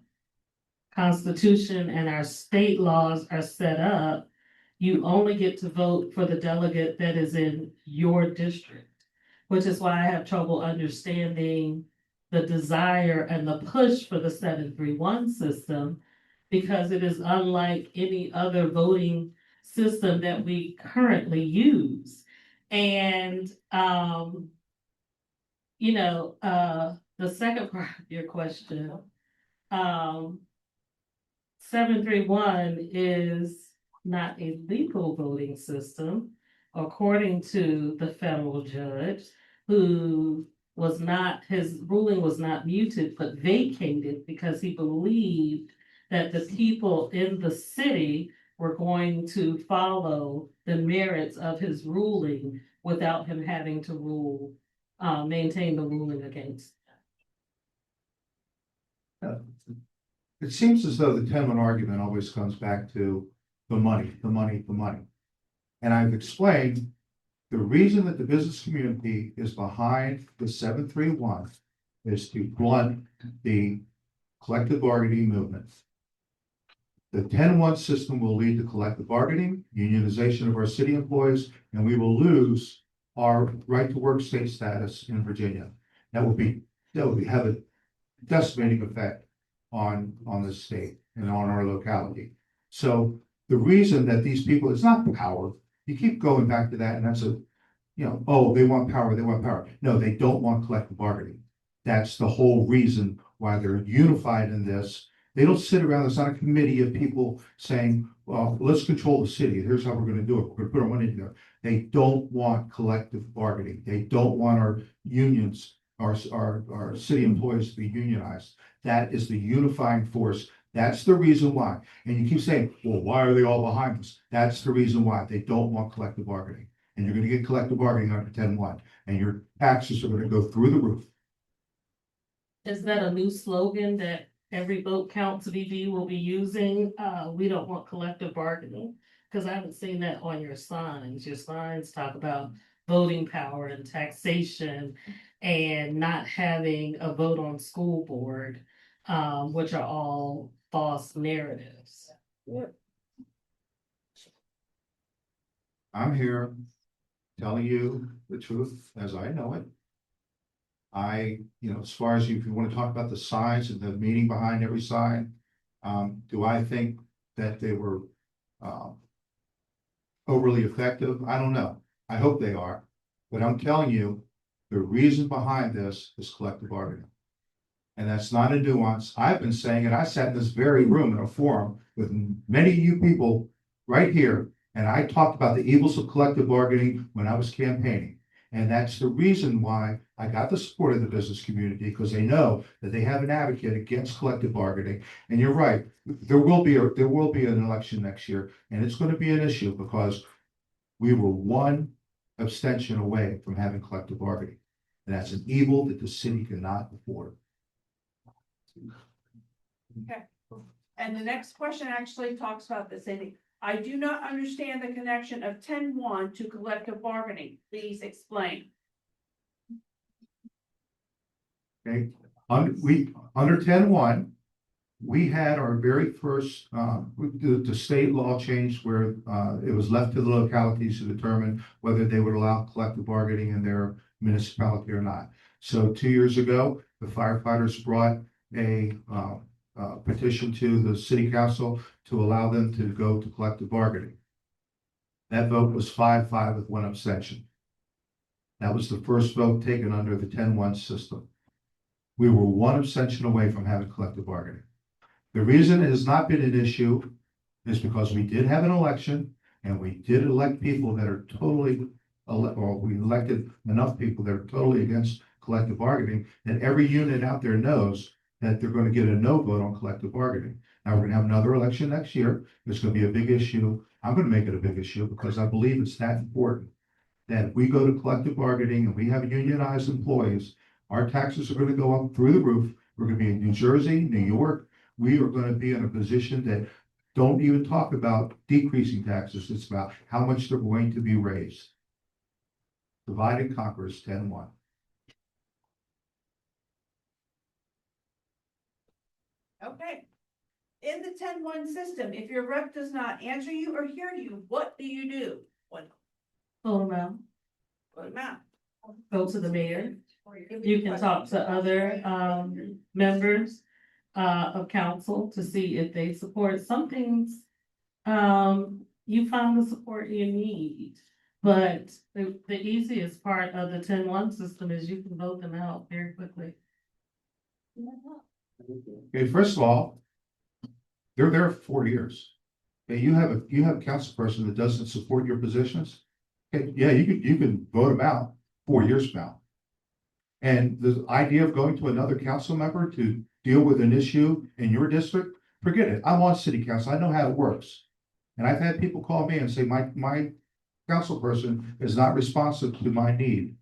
Constitution and our state laws are set up, you only get to vote for the delegate that is in your district, which is why I have trouble understanding the desire and the push for the 731 system, because it is unlike any other voting system that we currently use. And, the second part of your question, 731 is not a legal voting system, according to the federal judge, who was not, his ruling was not muted, but vacated because he believed that the people in the city were going to follow the merits of his ruling without him having to maintain the ruling against. It seems as though the 10-1 argument always comes back to the money, the money, the money. And I've explained the reason that the business community is behind the 731 is to blunt the collective bargaining movement. The 10-1 system will lead to collective bargaining, unionization of our city employees, and we will lose our right to work state status in Virginia. That will have a decimating effect on the state and on our locality. So the reason that these people, it's not power. You keep going back to that, and that's oh, they want power, they want power. No, they don't want collective bargaining. That's the whole reason why they're unified in this. They don't sit around, there's not a committee of people saying, well, let's control the city. Here's how we're going to do it. We're going to put our money together. They don't want collective bargaining. They don't want our unions, our city employees to be unionized. That is the unifying force. That's the reason why. And you keep saying, well, why are they all behind us? That's the reason why. They don't want collective bargaining. And you're going to get collective bargaining under 10-1. And your taxes are going to go through the roof. Is that a new slogan that every vote counts VB will be using? We don't want collective bargaining, because I haven't seen that on your signs. Your signs talk about voting power and taxation and not having a vote on school board, which are all false narratives. I'm here telling you the truth as I know it. As far as if you want to talk about the signs and the meaning behind every sign, do I think that they were overly effective? I don't know. I hope they are. But I'm telling you, the reason behind this is collective bargaining. And that's not a nuance. I've been saying it. I sat in this very room in a forum with many of you people right here, and I talked about the evils of collective bargaining when I was campaigning. And that's the reason why I got the support of the business community, because they know that they have an advocate against collective bargaining. And you're right, there will be an election next year, and it's going to be an issue because we were one abstention away from having collective bargaining. And that's an evil that the city cannot afford. Okay. And the next question actually talks about the same thing. I do not understand the connection of 10-1 to collective bargaining. Please explain. Okay, under 10-1, We had our very first, the state law changed where, it was left to the localities to determine whether they would allow collective bargaining in their municipality or not. So 2 years ago, the firefighters brought a, petition to the city council to allow them to go to collective bargaining. That vote was 5-5 with one abstention. That was the first vote taken under the 10-1 system. We were one abstention away from having collective bargaining. The reason it has not been an issue is because we did have an election and we did elect people that are totally, or we elected enough people that are totally against collective bargaining, that every unit out there knows that they're going to get a no vote on collective bargaining. Now, we're going to have another election next year. It's going to be a big issue. I'm going to make it a big issue because I believe it's that important that if we go to collective bargaining and we have unionized employees, our taxes are going to go up through the roof. We're going to be in New Jersey, New York. We are going to be in a position that don't even talk about decreasing taxes. It's about how much they're going to be raised. Divide and conquer is 10-1. Okay. In the 10-1 system, if your rep does not answer you or hear you, what do? What, Full amount. what amount? Go to the mayor. You can talk to other, members, of council to see if they support some things. You find the support you need, but the easiest part of the 10-1 system is you can vote them out very quickly. Okay, first of all, they're there for 4 years. Okay, you have a council person that doesn't support your positions. Okay, yeah, you can vote them out 4 years from now. And the idea of going to another council member to deal with an issue in your district, forget it. I'm on city council. I know how it works. And I've had people call me and say, my council person is not responsive to my need.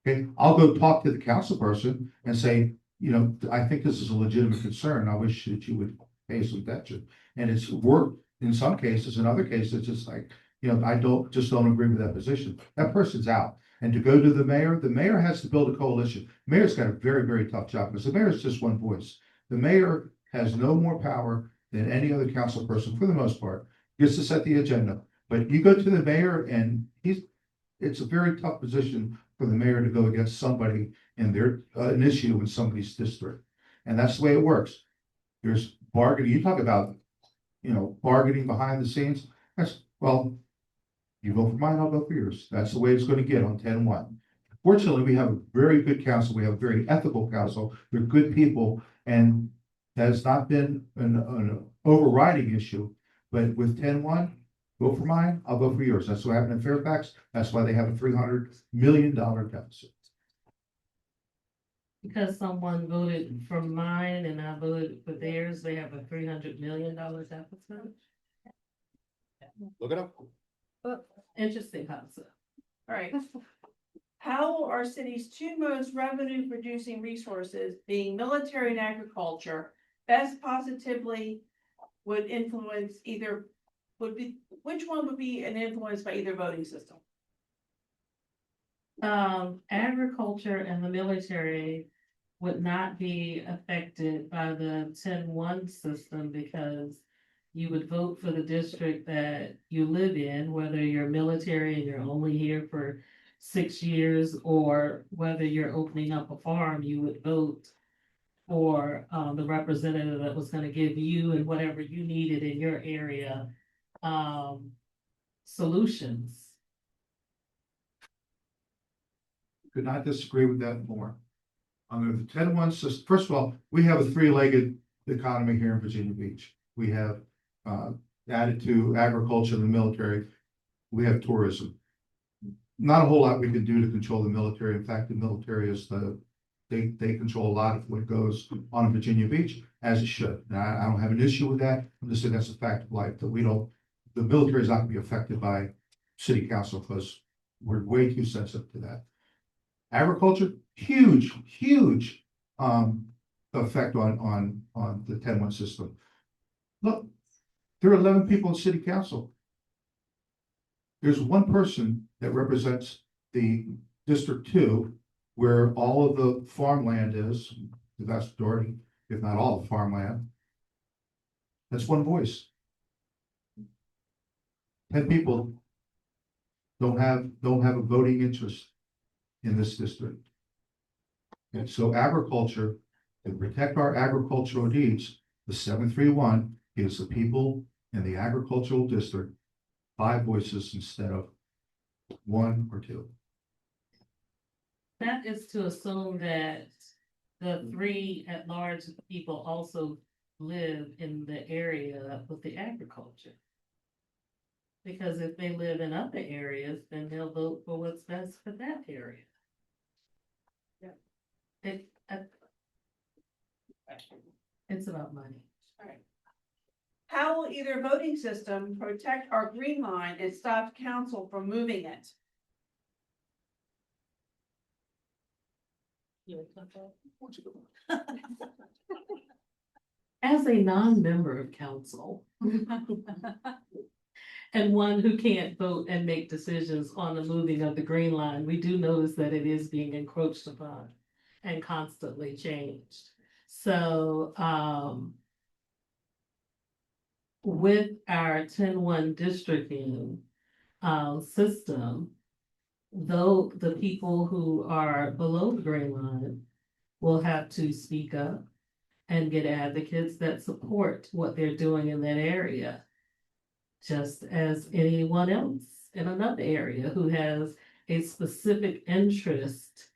Okay, I'll go talk to the council person and say, you know, I think this is a legitimate concern. I wish that you would pay some attention. And it's worked in some cases. In other cases, it's just like, you know, I don't agree with that position. That person's out. And to go to the mayor has to build a coalition. The mayor's got a very, very tough job because the mayor is just one voice. The mayor has no more power than any other council person for the most part. Gets to set the agenda. But you go to the mayor and it's a very tough position for the mayor to go against somebody in their, an issue in somebody's district. And that's the way it works. There's bargaining. You talk about, you know, bargaining behind the scenes. Well, you vote for mine, I'll vote for yours. That's the way it's going to get on 10-1. Fortunately, we have a very good council. We have a very ethical council. They're good people. And that has not been an overriding issue. But with 10-1, vote for mine, I'll vote for yours. That's what happened in Fairfax. That's why they have a $300 million deficit. Because someone voted for mine and I voted for theirs, they have a $300 million deficit. Look it up. Interesting concept. All right. How are city's two most revenue producing resources, being military and agriculture, best positively would influence either, which one would be an influence by either voting system? Agriculture and the military would not be affected by the 10-1 system because you would vote for the district that you live in, whether you're military and you're only here for 6 years, or whether you're opening up a farm, you would vote for the representative that was going to give you and whatever you needed in your area solutions. Could not disagree with that more. Under the 10-1 system, first of all, we have a three-legged economy here in Virginia Beach. We have added to agriculture and the military, we have tourism. Not a whole lot we can do to control the military. In fact, the military is they control a lot of what goes on in Virginia Beach, as it should. And I don't have an issue with that. I'm just saying that's a fact of life that the military is not going to be affected by city council because we're way too sensitive to that. Agriculture, huge effect on the 10-1 system. Look, there are 11 people in city council. There's one person that represents the District 2, where all of the farmland is, the vast majority, if not all the farmland. That's one voice. 10 people don't have a voting interest in this district. And so agriculture, to protect our agricultural needs, the 731 gives the people in the agricultural district 5 voices instead of 1 or 2. That is to assume that the 3 at-large people also live in the area with the agriculture. Because if they live in other areas, then they'll vote for what's best for that area. Yeah. It's about money. Alright. How will either voting system protect our green line and stop council from moving it? As a non-member of council, and one who can't vote and make decisions on the moving of the green line, we do notice that it is being encroached upon and constantly changed. So, with our 10-1 districting, system, though the people who are below the green line will have to speak up and get advocates that support what they're doing in that area, just as anyone else in another area who has a specific interest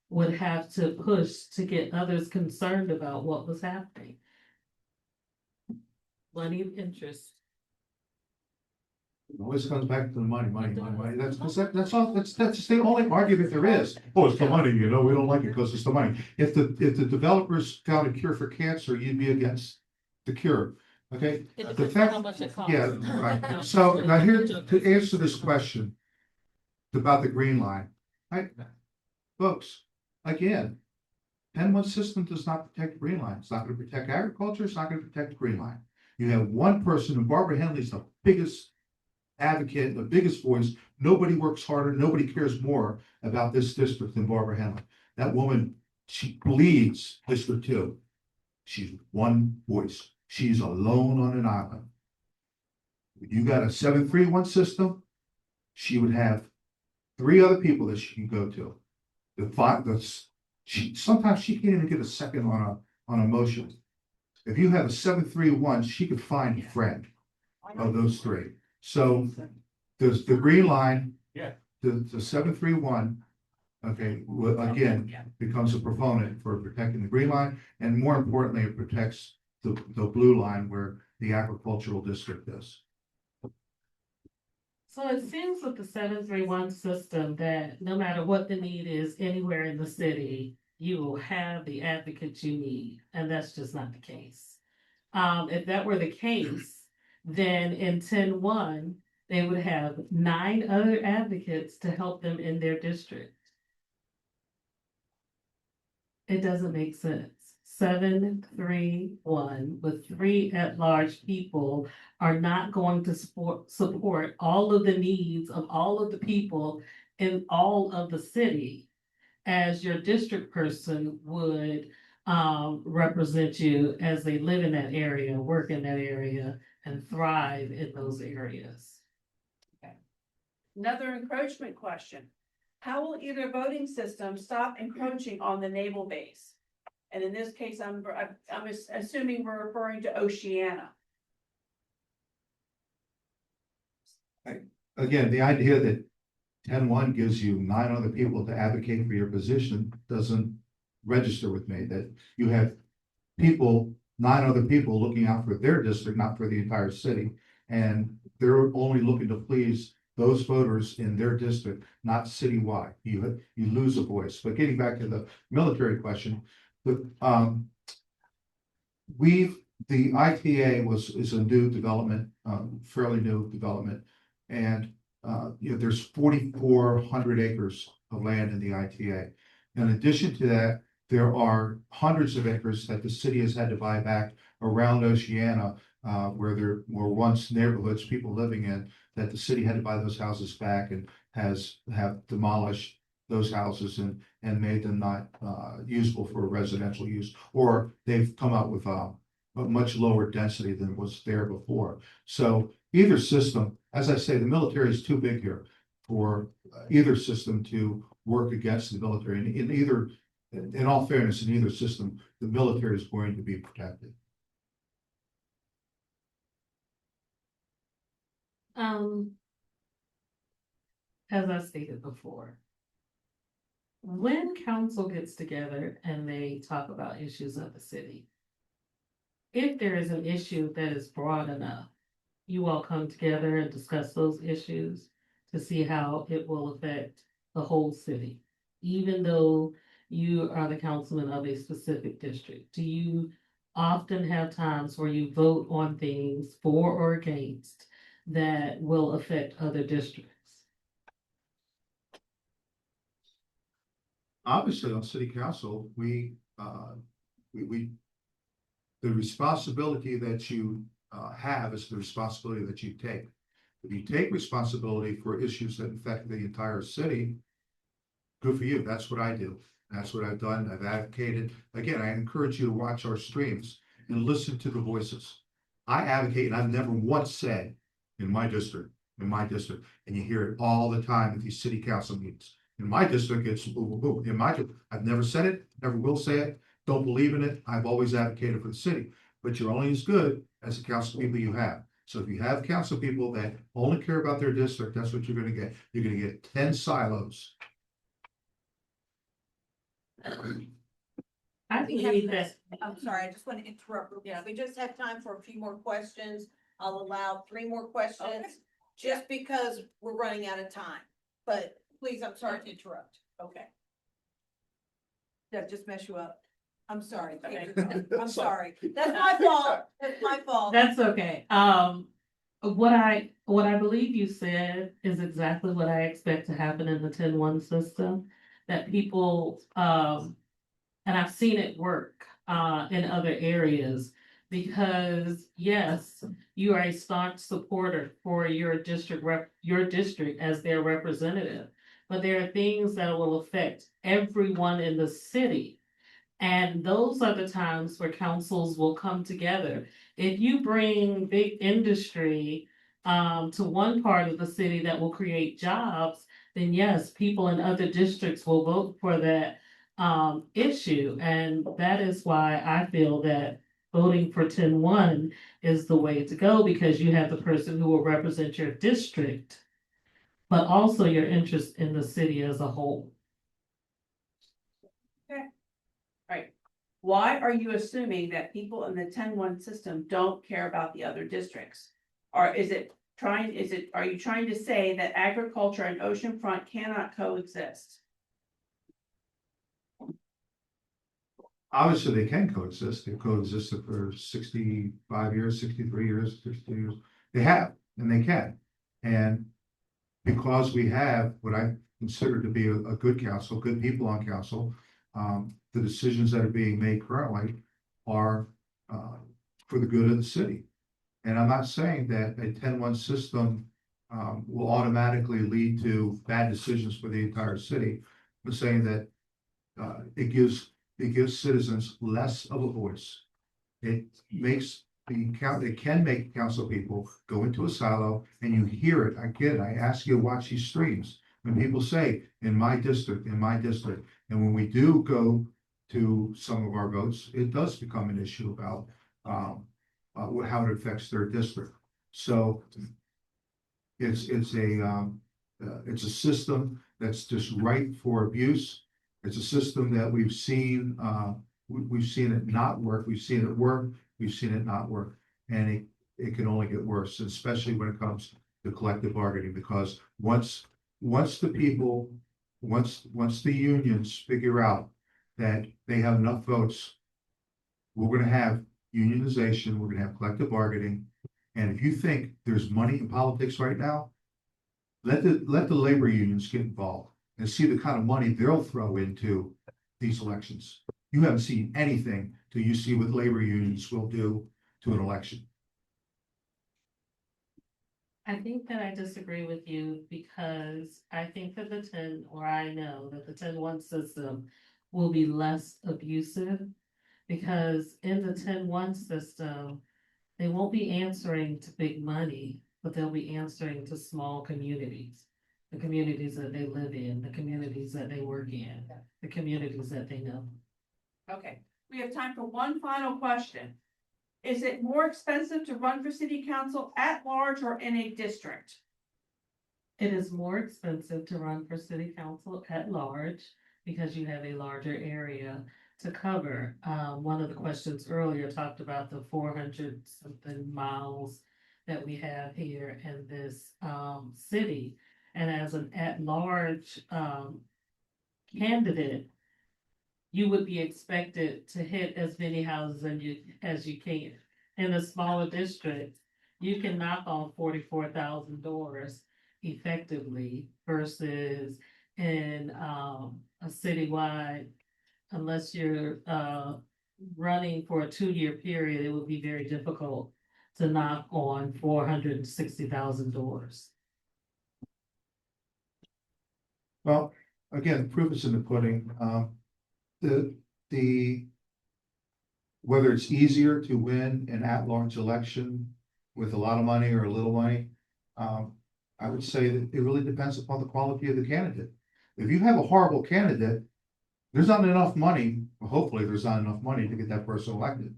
would have to push to get others concerned about what was happening. Money of interest. It always comes back to the money. That's all, that's the only argument there is. Oh, it's the money, we don't like it because it's the money. If the developers found a cure for cancer, you'd be against the cure, okay? It The depends fact- on how much it costs. Yeah, right. So now here, to answer this question about the green line, folks, again, 10-1 system does not protect the green line. It's not going to protect agriculture. It's not going to protect the green line. You have one person, and Barbara Henley's the biggest advocate, the biggest voice. Nobody works harder. Nobody cares more about this district than Barbara Henley. That woman, she bleeds District 2. She's one voice. She's alone on an island. If you got a 731 system, she would have 3 other people that she can go to. Sometimes she can't even get a second on a motion. If you have a 731, she could find a friend of those 3. So there's the green line. Yeah. The 731, okay, again, becomes a proponent for protecting the green line, and more importantly, it protects the blue line where the agricultural district is. So it seems with the 731 system that no matter what the need is anywhere in the city, you will have the advocates you need, and that's just not the case. If that were the case, then in 10-1, they would have 9 other advocates to help them in their district. It doesn't make sense. 731 with 3 at-large people are not going to support all of the needs of all of the people in all of the city as your district person would represent you as they live in that area, work in that area, and thrive in those areas. Another encroachment question. How will either voting system stop encroaching on the naval base? And in this case, I'm assuming we're referring to Oceana. Again, the idea that 10-1 gives you 9 other people to advocate for your position doesn't register with me, that you have 9 other people looking out for their district, not for the entire city. And they're only looking to please those voters in their district, not citywide. You lose a voice. But getting back to the military question, the ITA is a new development, fairly new development. And there's 4,400 acres of land in the ITA. In addition to that, there are hundreds of acres that the city has had to buy back around Oceana, where there were once neighborhoods, people living in, that the city had to buy those houses back and have demolished those houses and made them not usable for residential use, or they've come out with a much lower density than was there before. So either system, as I say, the military is too big here for either system to work against the military. And in either, in all fairness, in either system, the military is going to be protected. As I stated before, when council gets together and they talk about issues of the city, if there is an issue that is broad enough, you all come together and discuss those issues to see how it will affect the whole city, even though you are the councilman of a specific district. Do you often have times where you vote on things for or against that will affect other districts? Obviously, on city council, we, the responsibility that you have is the responsibility that you take. If you take responsibility for issues that affect the entire city, good for you. That's what I do. That's what I've done. I've advocated. Again, I encourage you to watch our streams and listen to the voices. I advocate, and I've never once said in my district, and you hear it all the time at these city council meetings. In my district, it's boo, boo, boo. In my, I've never said it, never will say it, don't believe in it. I've always advocated for the city, but you're only as good as the council people you have. So if you have council people that only care about their district, that's what you're gonna get. You're gonna get 10 silos. I believe that, I'm sorry, I just want to interrupt. Yeah, we just have time for a few more questions. I'll allow 3 more questions, just because we're running out of time. But please, I'm sorry to interrupt. Okay. Did I just mess you up? I'm sorry. I'm sorry. That's my fault. That's my fault. that's okay. What I believe you said is exactly what I expect to happen in the 10-1 system. That people, and I've seen it work in other areas, because yes, you are a staunch supporter for your district as their representative. But there are things that will affect everyone in the city. And those are the times where councils will come together. If you bring big industry to one part of the city that will create jobs, then yes, people in other districts will vote for that issue. And that is why I feel that voting for 10-1 is the way to go, because you have the person who will represent your district, but also your interest in the city as a whole. Right. Why are you assuming that people in the 10-1 system don't care about the other districts? Or are you trying to say that agriculture and oceanfront cannot coexist? Obviously, they can coexist. They've coexisted for 65 years, 63 years, 60 years. They have, and they can. And because we have what I consider to be a good council, good people on council, the decisions that are being made currently are for the good of the city. And I'm not saying that a 10-1 system will automatically lead to bad decisions for the entire city. I'm saying that it gives citizens less of a voice. It can make council people go into a silo, and you hear it. Again, I ask you to watch these streams. When people say, in my district, and when we do go to some of our votes, it does become an issue about how it affects their district. So it's a system that's just ripe for abuse. It's a system that we've seen it not work. We've seen it work. We've seen it not work, and it can only get worse, especially when it comes to collective bargaining. Because once the unions figure out that they have enough votes, we're going to have unionization. We're going to have collective bargaining. And if you think there's money in politics right now, let the labor unions get involved and see the kind of money they'll throw into these elections. You haven't seen anything till you see what labor unions will do to an election. I think that I disagree with you, because I think that I know that the 10-1 system will be less abusive, Because in the 10-1 system, they won't be answering to big money, but they'll be answering to small communities. The communities that they live in, the communities that they work in, the communities that they know. Okay, we have time for one final question. Is it more expensive to run for city council at large or in a district? It is more expensive to run for city council at large because you have a larger area to cover. One of the questions earlier talked about the 400 something miles that we have here in this city. And as an at-large candidate, you would be expected to hit as many houses as you can. In a smaller district, you can knock on 44,000 doors effectively versus in a citywide, unless you're running for a 2-year period, it would be very difficult to knock on 460,000 doors. Well, again, the proof is in the pudding. The whether it's easier to win an at-large election with a lot of money or a little money, I would say that it really depends upon the quality of the candidate. If you have a horrible candidate, there's not enough money, well, hopefully there's not enough money to get that person elected.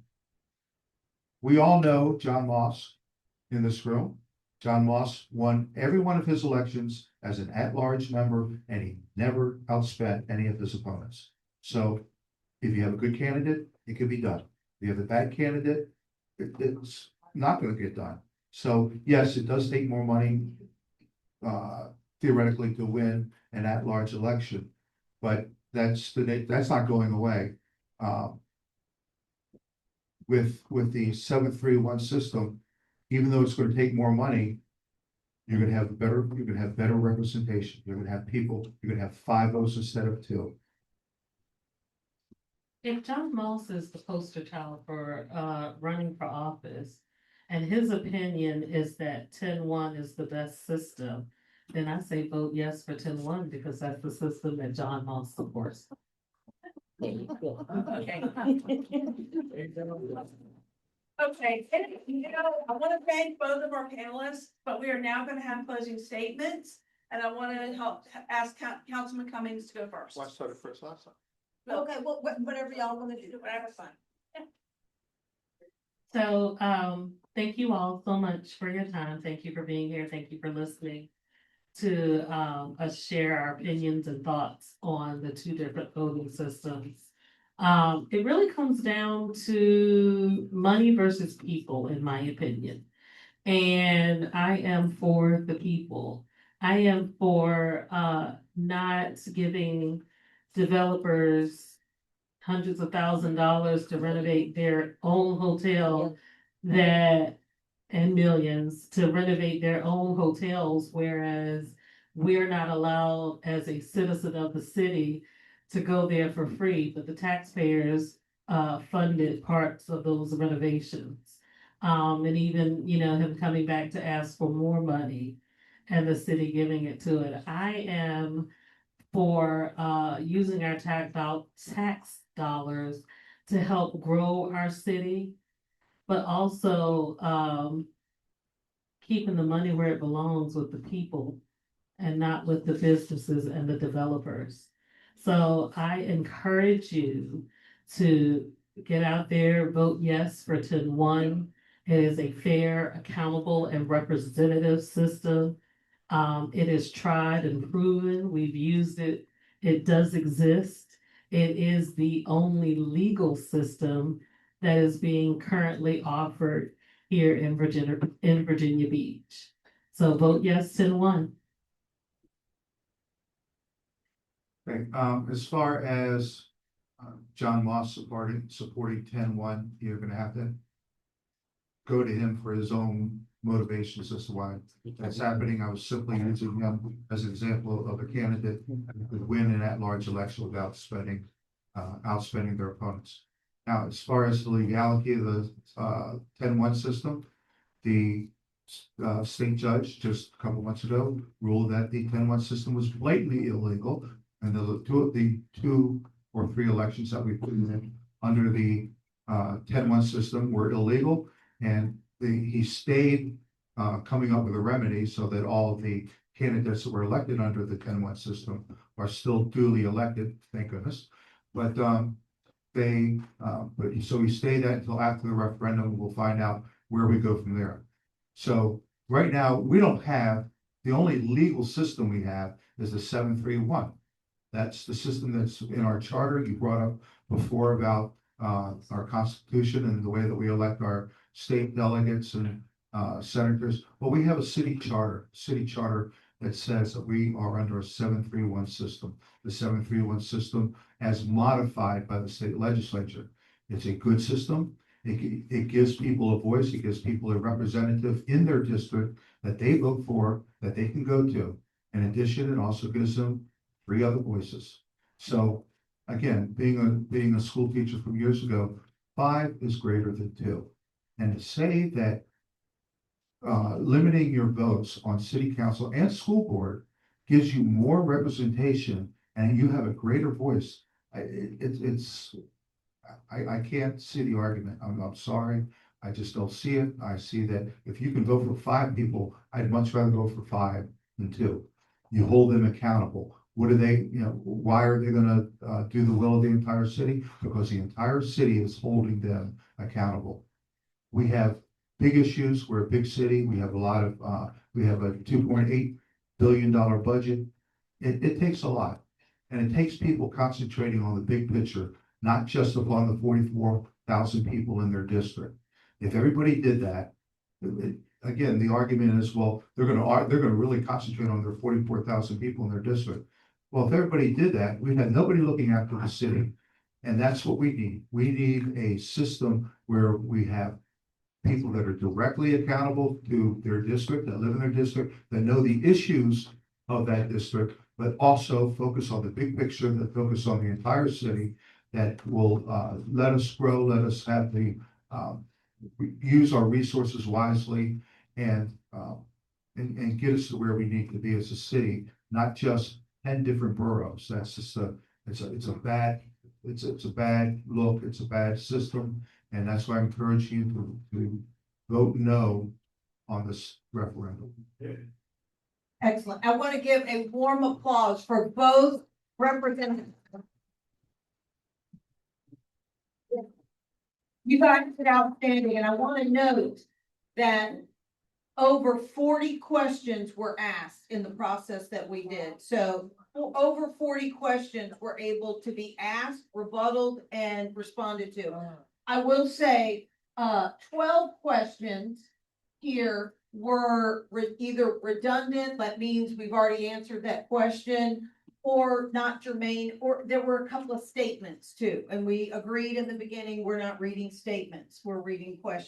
We all know John Moss in this room. John Moss won every one of his elections as an at-large member, and he never outspent any of his opponents. So if you have a good candidate, it can be done. If you have a bad candidate, it's not going to get done. So yes, it does take more money theoretically to win an at-large election, but that's not going away. With the 7-3-1 system, even though it's going to take more money, you're going to have better representation. You're going to have people. You're going to have 5 votes instead of 2. If John Moss is the poster child for running for office, and his opinion is that 10-1 is the best system, then I say vote yes for 10-1 because that's the system that John Moss supports. Okay. Okay, and, I want to thank both of our panelists, but we are now going to have closing statements. And I want to ask Councilman Cummings to go first. Well, I started first last time. Okay, well, whatever y'all wanna do, whatever's fine. So, thank you all so much for your time. Thank you for being here. Thank you for listening to us share our opinions and thoughts on the 2 different voting systems. It really comes down to money versus people, in my opinion. And I am for the people. I am for not giving developers hundreds of $1,000s to renovate their own hotel and millions to renovate their own hotels, whereas we're not allowed as a citizen of the city to go there for free, but the taxpayers funded parts of those renovations. And even, him coming back to ask for more money and the city giving it to it. I am for using our tax dollars to help grow our city, but also keeping the money where it belongs with the people and not with the businesses and the developers. So I encourage you to get out there, vote yes for 10-1. It is a fair, accountable, and representative system. It is tried and proven. We've used it. It does exist. It is the only legal system that is being currently offered here in Virginia Beach. So vote yes, 10-1. Okay, as far as John Moss supporting 10-1, you're going to have to go to him for his own motivations as to why that's happening. I was simply using him as an example of a candidate who could win an at-large election without outspending their opponents. Now, as far as the legality of the 10-1 system, the state judge just a couple months ago ruled that the 10-1 system was blatantly illegal, and the 2 or 3 elections that we put in under the 10-1 system were illegal, and he stayed coming up with a remedy so that all of the candidates that were elected under the 10-1 system are still duly elected, thank goodness. But so we stayed that until after the referendum. We'll find out where we go from there. So right now, we don't have, the only legal system we have is the 731. That's the system that's in our charter. You brought up before about our constitution and the way that we elect our state delegates and senators. Well, we have a city charter that says that we are under a 731 system. The 731 system as modified by the state legislature. It's a good system. It gives people a voice. It gives people a representative in their district that they vote for, that they can go to. In addition, it also gives them 3 other voices. So again, being a school teacher from years ago, 5 is greater than 2. And to say that limiting your votes on city council and school board gives you more representation and you have a greater voice, I can't see the argument. I'm sorry. I just don't see it. I see that if you can vote for 5 people, I'd much rather go for 5 than 2. You hold them accountable. What are they, why are they gonna do the will of the entire city? Because the entire city is holding them accountable. We have big issues. We're a big city. We have a lot of, we have a $2.8 billion budget. It takes a lot. And it takes people concentrating on the big picture, not just upon the 44,000 people in their district. If everybody did that, again, the argument is, well, they're gonna really concentrate on their 44,000 people in their district. Well, if everybody did that, we'd have nobody looking after the city. And that's what we need. We need a system where we have people that are directly accountable to their district, that live in their district, that know the issues of that district, but also focus on the big picture, that focus on the entire city, that will let us grow, let us have the use our resources wisely, and get us to where we need to be as a city, not just 10 different boroughs. That's just it's a bad look. It's a bad system, and that's why I encourage you to vote no on this referendum. Excellent. I want to give a warm applause for both representatives. You guys did outstanding, and I want to note that over 40 questions were asked in the process that we did. So over 40 questions were able to be asked, rebutted, and responded to. I will say 12 questions here were either redundant, that means we've already answered that question, or not germane, or there were a couple of statements too. And we agreed in the beginning, we're not reading statements, we're reading questions.